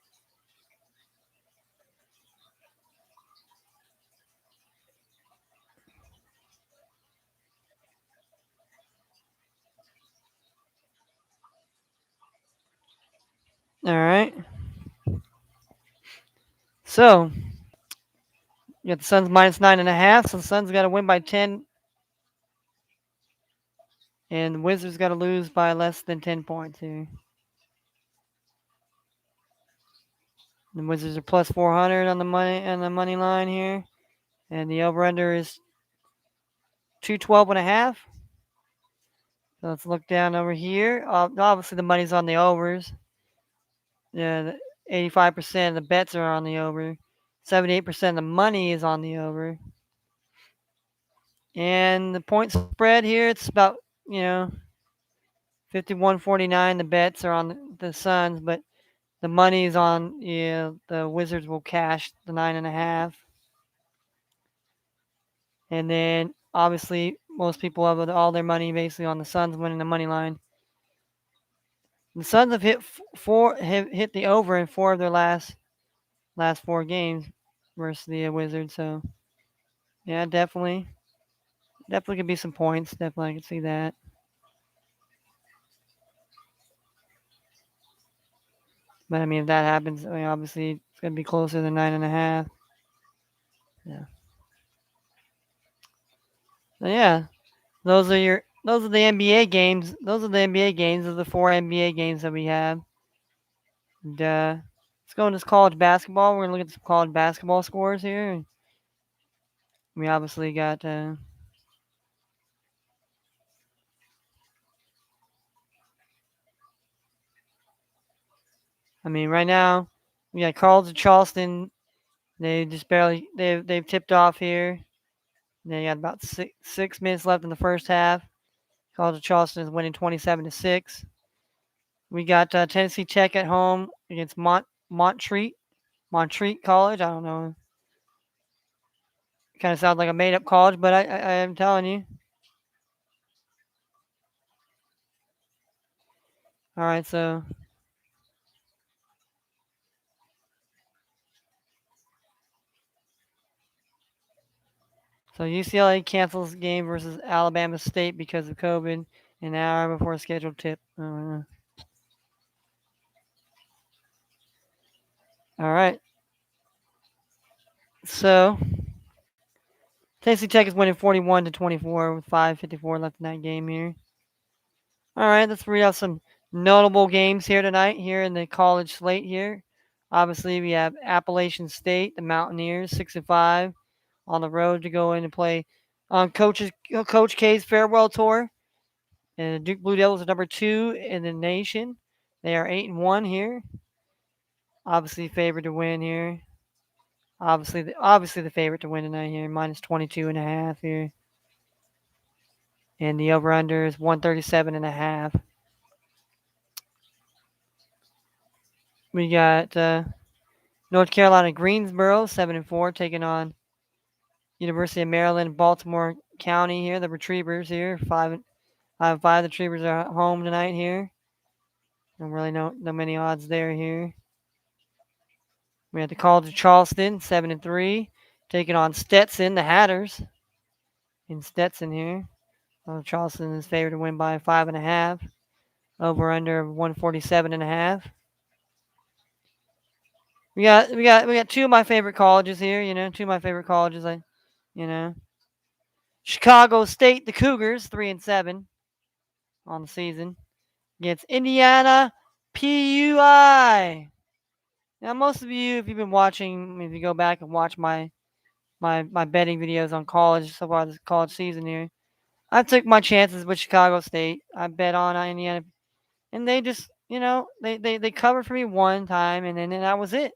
All right. So you got the Suns minus 9.5. So the Suns got to win by 10, and the Wizards got to lose by less than 10 points here. The Wizards are plus 400 on the money line here, and the over under is 212.5. So let's look down over here. Obviously, the money's on the overs. Yeah, 85% of the bets are on the over. 78% of the money is on the over. And the point spread here, it's about 51-49. The bets are on the Suns, but the money is on the Wizards will cash the 9.5. And then obviously most people have all their money basically on the Suns winning the money line. The Suns have hit the over in 4 of their last 4 games versus the Wizards. So yeah, definitely could be some points. Definitely, I can see that. But I mean, if that happens, I mean, obviously it's gonna be closer than 9.5. Yeah. So yeah, those are the NBA games. Those are the NBA games. Those are the 4 NBA games that we have. And, Let's go into college basketball. We're gonna look at some college basketball scores here. We obviously got. Right now we got Carlton Charleston. They just barely they've tipped off here. They got about 6 minutes left in the first half. College of Charleston is winning 27-6. We got Tennessee Tech at home against Montreat College. I don't know. Kind of sounds like a made up college, but I am telling you. All right, so UCLA cancels game versus Alabama State because of COVID an hour before scheduled tip. All right. So Tennessee Tech is winning 41-24 with 5:54 left in that game here. All right, let's read out some notable games here tonight here in the college slate here. Obviously, we have Appalachian State, the Mountaineers, 6-5, on the road to go in and play on Coach K's farewell tour. And the Duke Blue Devils are number 2 in the nation. They are 8-1 here. Obviously, favored to win here. Obviously, the favorite to win tonight here, minus 22.5 here. And the over/under is 137.5. We got North Carolina Greensboro 7-4 taking on University of Maryland Baltimore County here. The Retrievers here 5-5. The Retrievers are at home tonight here. Don't really know many odds there here. We had the College of Charleston 7-3 taking on Stetson, the Hatters in Stetson here. Charleston is favored to win by 5.5. Over/under 147.5. We got two of my favorite colleges here. Two of my favorite colleges. Chicago State, the Cougars, 3-7 on the season against Indiana PUI. Now, most of you, if you've been watching, if you go back and watch my betting videos on college so far this college season here, I took my chances with Chicago State. I bet on Indiana, and they just, they covered for me one time, and then that was it.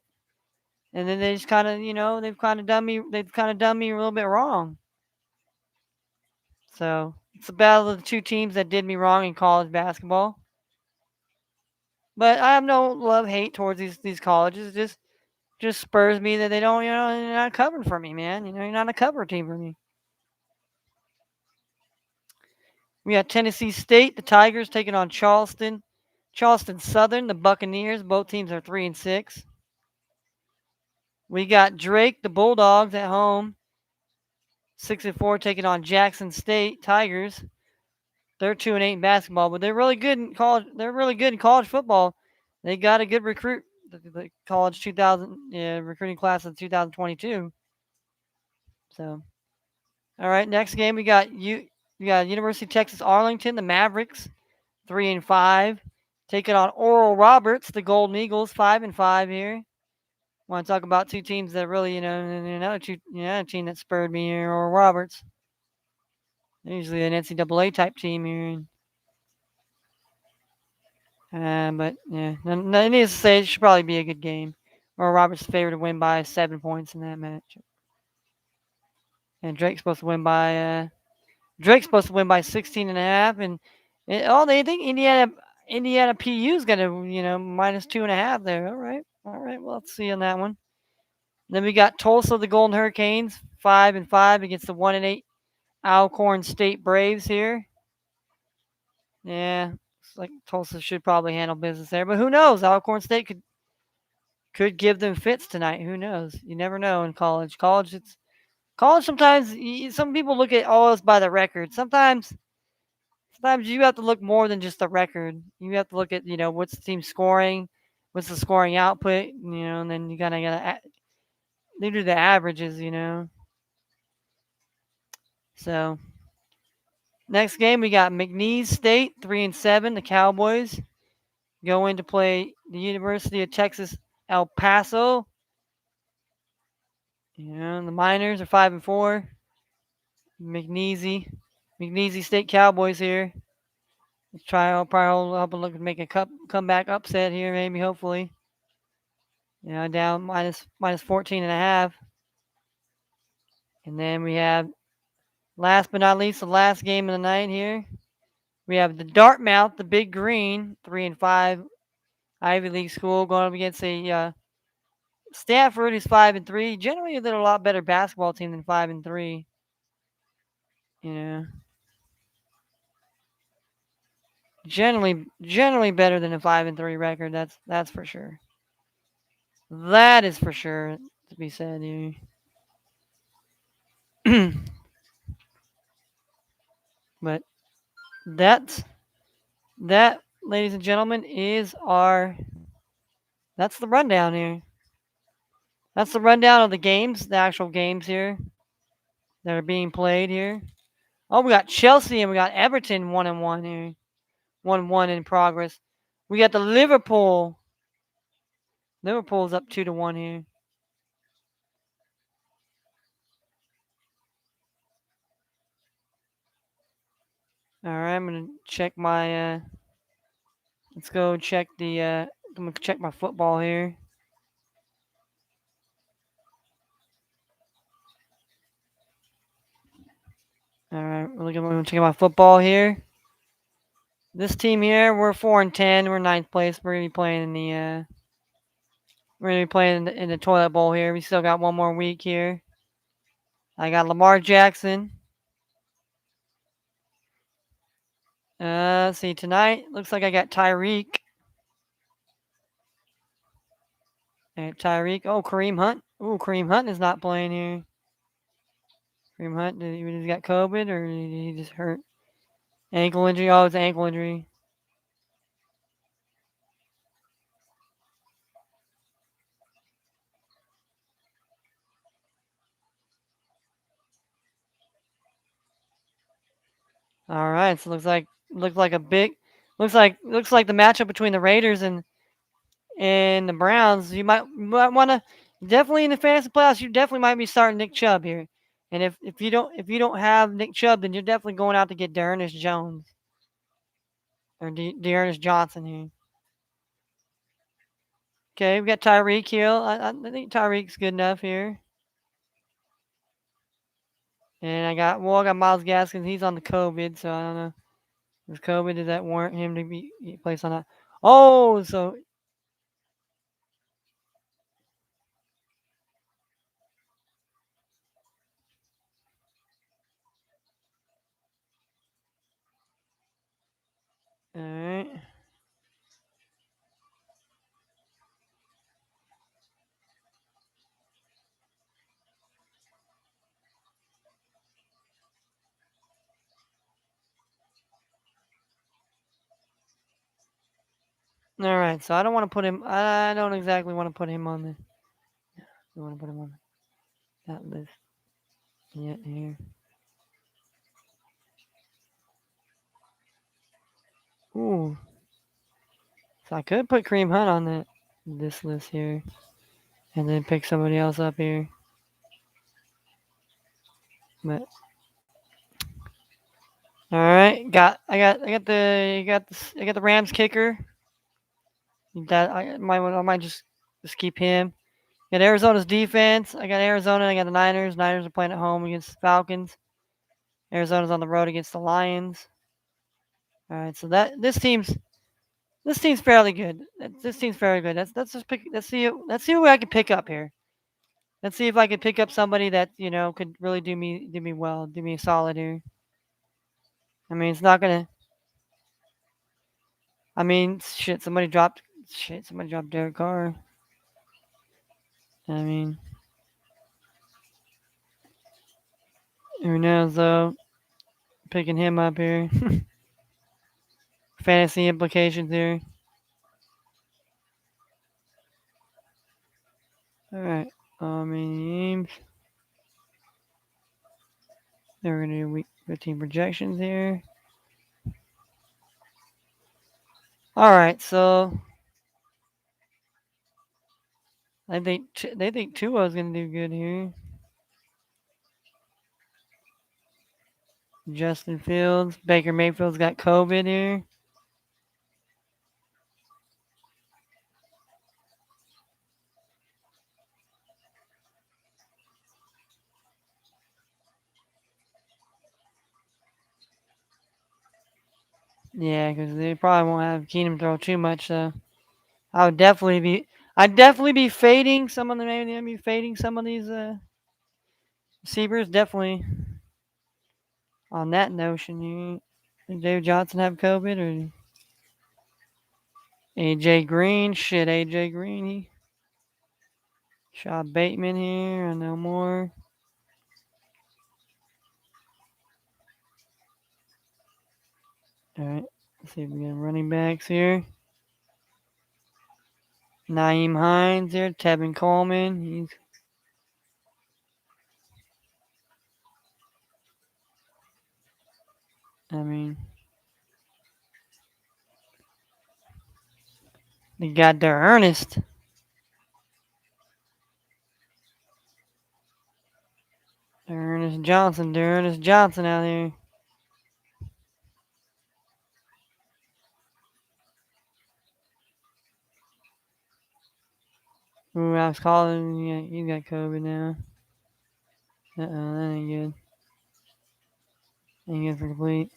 And then they just kind of, they've kind of done me a little bit wrong. So it's a battle of the two teams that did me wrong in college basketball. But I have no love-hate towards these colleges. It just spurs me that they don't, they're not covering for me, man. You're not a cover team for me. We got Tennessee State, the Tigers, taking on Charleston Southern, the Buccaneers. Both teams are 3-6. We got Drake, the Bulldogs, at home, 6-4, taking on Jackson State Tigers. They're 2-8 in basketball, but they're really good in college. They're really good in college football. They got a good recruit, the college 2000 recruiting class of 2022. So, all right, next game we got University of Texas Arlington, the Mavericks, 3-5, taking on Oral Roberts, the Golden Eagles, 5-5 here. Want to talk about two teams that really, another team that spurred me here, Oral Roberts. They're usually an NCAA type team here. But yeah, needless to say, it should probably be a good game. Oral Roberts is favored to win by 7 points in that match. And Drake's supposed to win by 16.5, and they think Indiana PU is gonna minus 2.5 there. All right. Well, let's see on that one. Then we got Tulsa, the Golden Hurricanes, 5-5 against the 1-8 Alcorn State Braves here. Yeah, it's like Tulsa should probably handle business there, but who knows? Alcorn State could give them fits tonight. Who knows? You never know in college. College sometimes some people look at all this by the record. Sometimes you have to look more than just the record. You have to look at what's the team scoring, what's the scoring output, and then you gotta they do the averages, So next game we got McNeese State 3-7. The Cowboys go in to play the University of Texas El Paso. The Miners are 5-4. McNeese State Cowboys here. Let's try. I'll probably help look to make a comeback upset here, maybe, hopefully. Down minus 14 and a half. And then we have, last but not least, the last game of the night here. We have the Dartmouth, the Big Green, 3-5 Ivy League school, going up against a Stanford, who's 5-3. Generally, a lot better basketball team than 5-3. Generally better than a 5-3 record. That's for sure. That is for sure to be said here. But that, ladies and gentlemen, that's the rundown here. That's the rundown of the games, the actual games here that are being played here. Oh, we got Chelsea and we got Everton 1-1 here. 1-1 in progress. We got the Liverpool. Liverpool's up 2-1 here. All right, I'm gonna check my. Let's go check the. I'm gonna check my football here. All right, we're gonna check my football here. This team here, we're 4-10. We're ninth place. We're gonna be playing in the. We're gonna be playing in the toilet bowl here. We still got one more week here. I got Lamar Jackson. See, tonight looks like I got Tyreek. Tyreek. Oh, Kareem Hunt. Oh, Kareem Hunt is not playing here. Kareem Hunt, did he got COVID or did he just hurt? Ankle injury. Oh, it's an ankle injury. All right, so looks like a big looks like the matchup between the Raiders and the Browns. You might want to definitely in the fantasy playoffs. You definitely might be starting Nick Chubb here, and if you don't have Nick Chubb, then you're definitely going out to get D'Ernest Jones or D'Ernest Johnson here. Okay, we got Tyreek Hill. I think Tyreek's good enough here. And I got Myles Gaskins. He's on the COVID, so I don't know. Does COVID, does that warrant him to be placed on that? Oh, so all right. All right, so I don't want to put him. I don't exactly want to put him on the. I want to put him on that list yet here. Ooh, so I could put Kareem Hunt on this list here, and then pick somebody else up here. But all right, I got the Rams kicker. That I might just keep him. Got Arizona's defense. I got Arizona. I got the Niners. Niners are playing at home against Falcons. Arizona's on the road against the Lions. All right, so this team's fairly good. This team's fairly good. Let's just pick. Let's see who I can pick up here. Let's see if I could pick up somebody that could really do me well, do me a solid here. I mean, it's not gonna. I mean, somebody dropped Derek Carr. I mean, who knows though? Picking him up here. Fantasy implications here. All right. I mean, we're gonna do week 15 projections here. All right, so They think Tua's gonna do good here. Justin Fields, Baker Mayfield's got COVID here. Yeah, because they probably won't have Keenum throw too much. So I'd definitely be fading some of the maybe be fading some of these receivers. Definitely on that notion. Did Dave Johnson have COVID or AJ Green? Shit, AJ Green. He shot Bateman here. I know more. All right, let's see if we got running backs here. Naeem Hines here, Tevin Coleman. I mean, they got their Ernest. Ernest Johnson, Ernest Johnson out here. Ooh, I was calling. Yeah, you got COVID now. That ain't good. Ain't good for complete.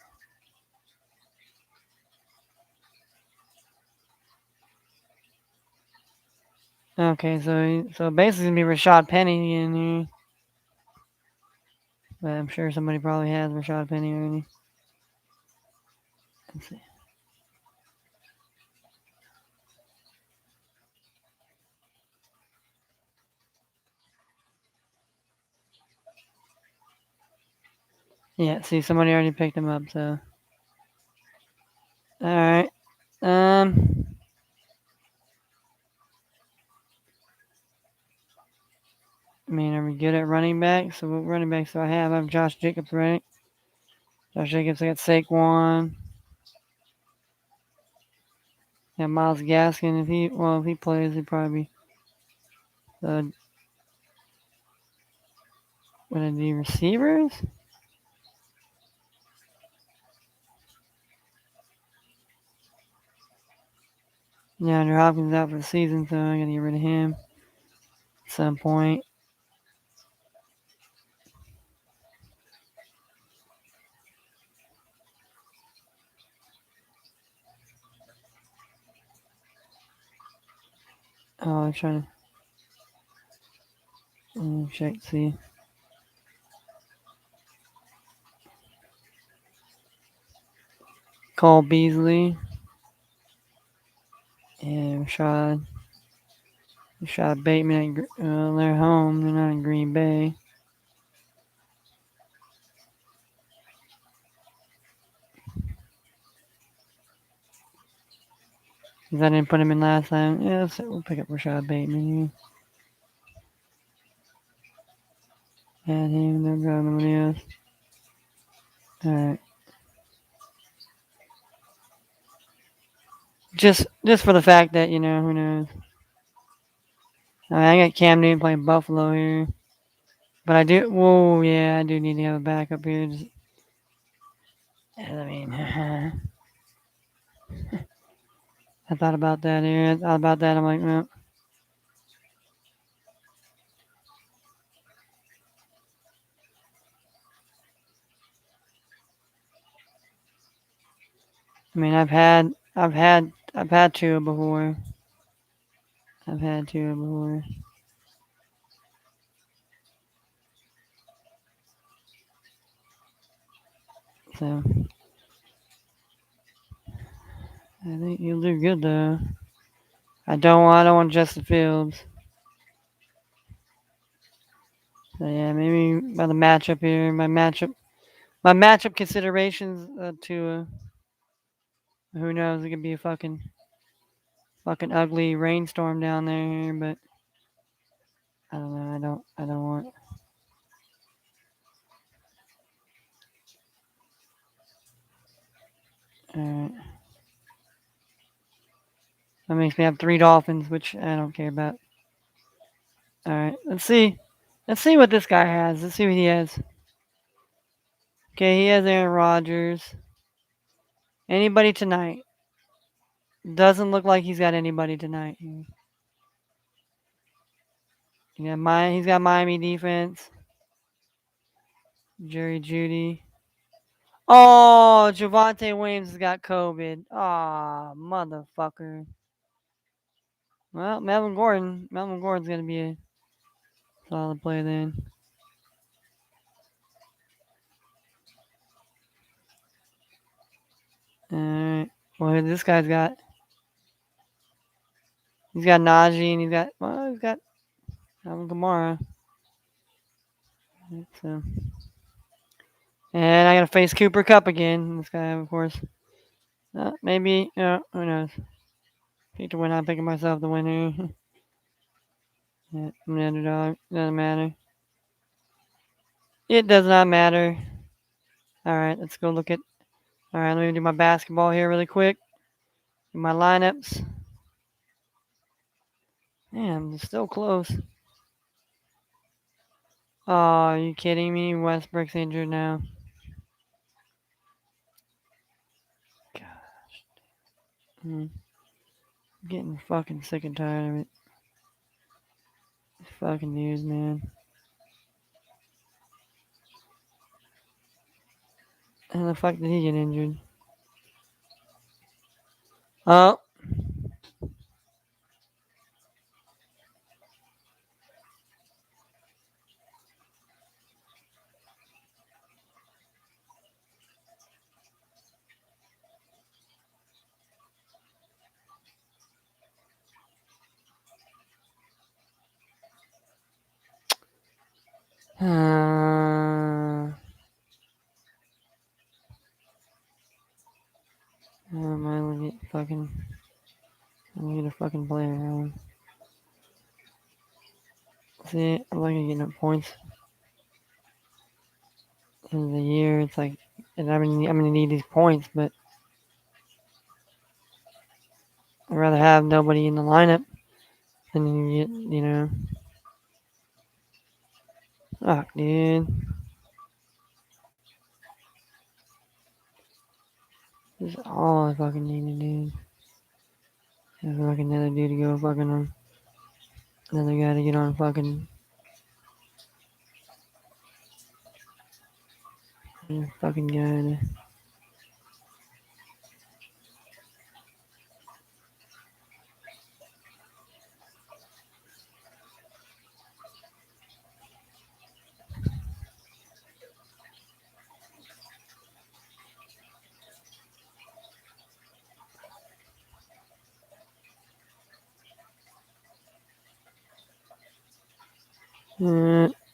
Okay, so basically gonna be Rashad Penny in here. But I'm sure somebody probably has Rashad Penny already. Let's see. Yeah, see, somebody already picked him up. So, all right. I mean, are we good at running back? So what running backs do I have? I have Josh Jacobs, right? Josh Jacobs, I got Saquon. Yeah, Miles Gaskin. If he plays, he'd probably be the one of the receivers. Yeah, Andrew Hopkins out for the season, so I gotta get rid of him at some point. Oh, I'm trying to check to see. Cole Beasley. And Rashad Bateman. They're home. They're not in Green Bay. Because I didn't put him in last time. Yeah, we'll pick up Rashad Bateman here. Add him. Don't got nobody else. Alright. Just for the fact that, who knows. I got Cam Newton playing Buffalo here. But I do. Whoa, yeah, I do need to have a backup here. I mean, I thought about that here. I thought about that. I'm like, no. I mean, I've had two before. I've had two before. So I think you'll do good though. I don't want Justin Fields. So yeah, maybe by the matchup here, my matchup considerations to who knows, it could be a fucking ugly rainstorm down there, but I don't know. I don't want. Alright. That makes me have three Dolphins, which I don't care about. All right, let's see. Let's see what this guy has. Let's see what he has. Okay, he has Aaron Rodgers. Anybody tonight? Doesn't look like he's got anybody tonight. He's got Miami defense. Jerry Judy. Oh, Javonte Williams has got COVID. Ah, motherfucker. Well, Melvin Gordon. Melvin Gordon's gonna be a solid play then. Alright. Well, this guy's got. He's got Najee and he's got Alvin Kamara. So, and I gotta face Cooper Cup again. This guy, of course. Maybe. Who knows? Pick to win. I'm picking myself the winner. Yeah, I'm an underdog. Doesn't matter. It does not matter. All right, let's go look at. All right, let me do my basketball here really quick. Do my lineups. Man, I'm still close. Oh, are you kidding me? Westbrook's injured now. Gosh. I'm getting fucking sick and tired of it. Fucking news, man. How the fuck did he get injured? Oh. Am I gonna get fucking? I'm gonna get a fucking player around. See, I'm not gonna get no points in the year. It's like, and I'm gonna need these points, but I'd rather have nobody in the lineup than you get, Fuck, dude. This is all I fucking need to do. Have fucking another dude to go fucking on. Another guy to get on fucking. Fucking guy to.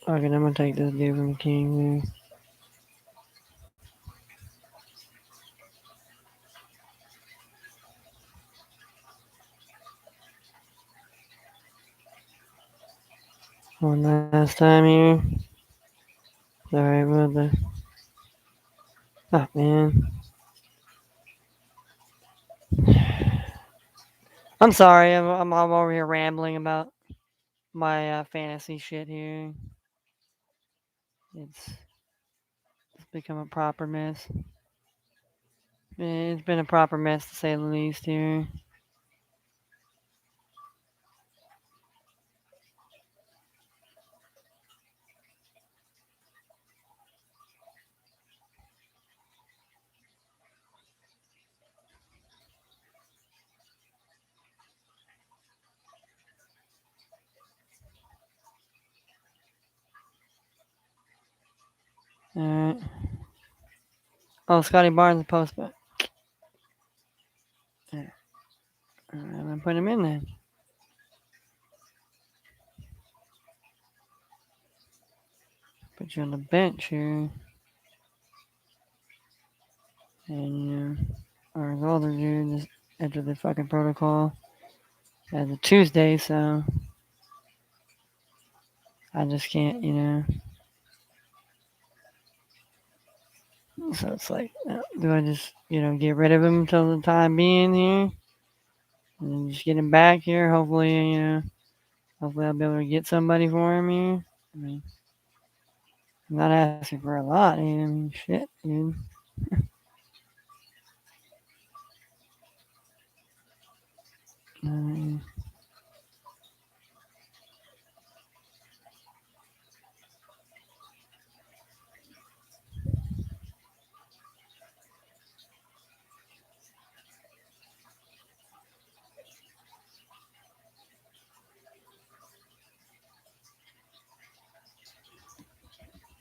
Fucking, I'm gonna take this dude from the King there. One last time here. Sorry about the. Oh, man. I'm sorry. I'm over here rambling about my fantasy shit here. It's become a proper mess. It's been a proper mess to say the least here. Alright. Oh, Scotty Barnes post, but yeah. I'm gonna put him in then. Put you on the bench here. And our other dude just entered the fucking protocol as a Tuesday, so I just can't. So it's like, do I just, get rid of him until the time being here? And just get him back here, hopefully, Hopefully I'll be able to get somebody for him here. I mean, I'm not asking for a lot, dude. I mean, shit, dude.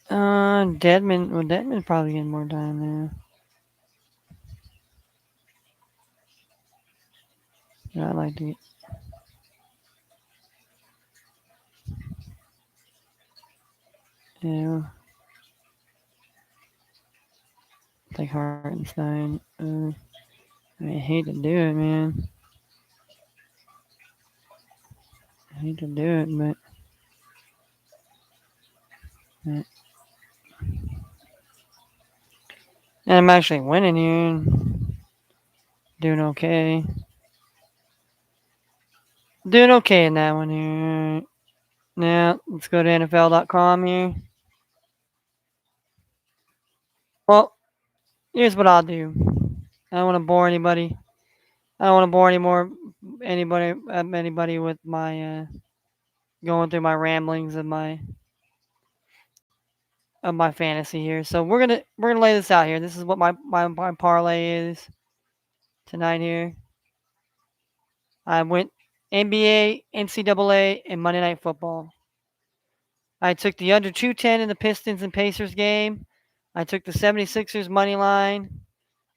Uh, Deadman. Well, Deadman's probably getting more time now. Yeah, I'd like to get. Yeah, like Hartenstein. I hate to do it, man. I hate to do it, but uh, and I'm actually winning here and doing okay. Doing okay in that one here. Now let's go to NFL.com here. Well, here's what I'll do. I don't want to bore anybody. I don't want to bore anybody with my going through my ramblings of my fantasy here. So we're gonna lay this out here. This is what my parlay is tonight here. I went NBA, NCAA, and Monday Night Football. I took the under 210 in the Pistons and Pacers game. I took the 76ers money line.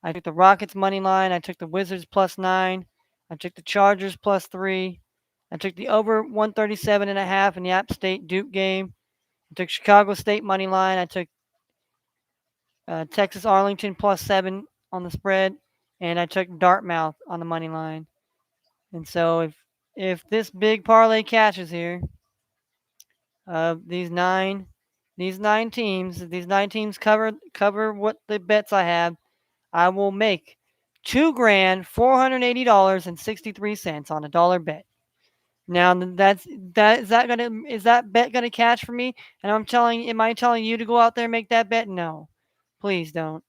I took the Rockets money line. I took the Wizards +9. I took the Chargers +3. I took the over 137.5 in the App State Duke game. I took Chicago State money line. I took Texas Arlington +7 on the spread, and I took Dartmouth on the money line. And so if this big parlay catches here, these nine teams cover what the bets I have, I will make $2,480.63 on a dollar bet. Now is that bet gonna catch for me? And am I telling you to go out there and make that bet? No, please don't.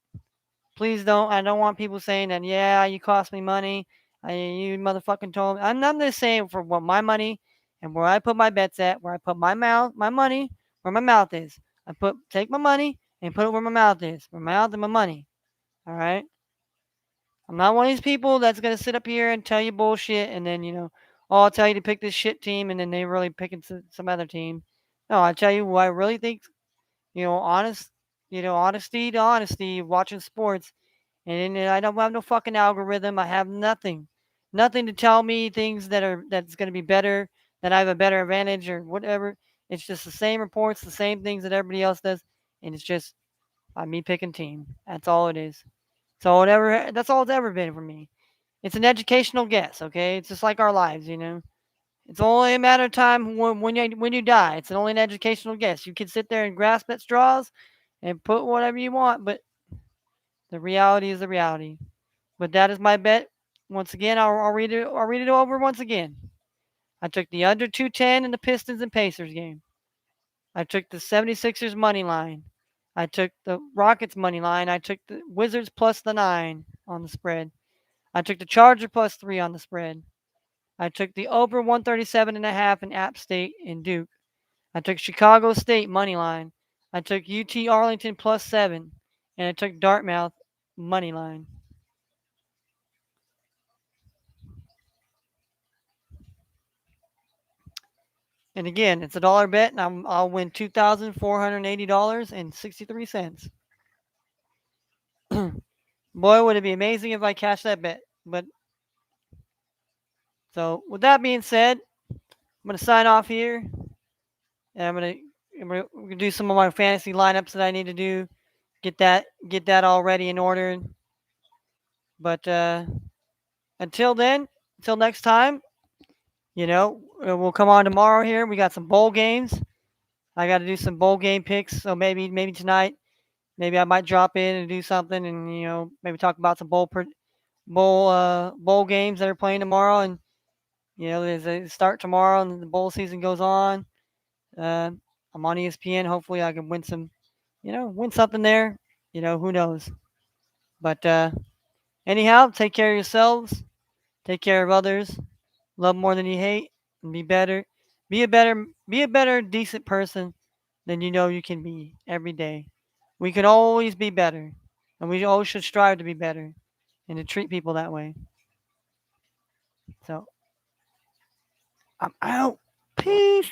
Please don't. I don't want people saying that. Yeah, you cost me money. You motherfucking told me. I'm just saying for what my money and where I put my bets at, where I put my money, where my mouth is. Take my money and put it where my mouth is. My mouth and my money. All right. I'm not one of these people that's gonna sit up here and tell you bullshit and then oh, I'll tell you to pick this shit team and then they really picking some other team. No, I tell you what I really think. Honest. Honesty to honesty. Watching sports, and I don't have no fucking algorithm. I have nothing to tell me things that's gonna be better. That I have a better advantage or whatever. It's just the same reports, the same things that everybody else does, and it's just by me picking team. That's all it is. That's all it's ever been for me. It's an educational guess, okay? It's just like our lives. It's only a matter of time when you die. It's only an educational guess. You can sit there and grasp at straws and put whatever you want, but the reality is the reality. But that is my bet. Once again, I'll read it. I'll read it over once again. I took the under 210 in the Pistons and Pacers game. I took the 76ers money line. I took the Rockets money line. I took the Wizards +9 on the spread. I took the Charger +3 on the spread. I took the over 137.5 in App State and Duke. I took Chicago State money line. I took UT Arlington +7, and I took Dartmouth money line. And again, it's a dollar bet, and I'll win $2,480.63. Boy, would it be amazing if I cashed that bet. But so, with that being said, I'm gonna sign off here, and I'm gonna do some of my fantasy lineups that I need to do. Get that all ready in order. But until then, until next time, we'll come on tomorrow here. We got some bowl games. I got to do some bowl game picks. So maybe tonight, maybe I might drop in and do something, and maybe talk about some bowl games that are playing tomorrow, and As they start tomorrow and the bowl season goes on, uh, I'm on ESPN. Hopefully, I can win win something there. Who knows? But anyhow, take care of yourselves. Take care of others. Love more than you hate, and be better. Be a better, decent person than you know you can be every day. We can always be better, and we always should strive to be better and to treat people that way. So I'm out. Peace.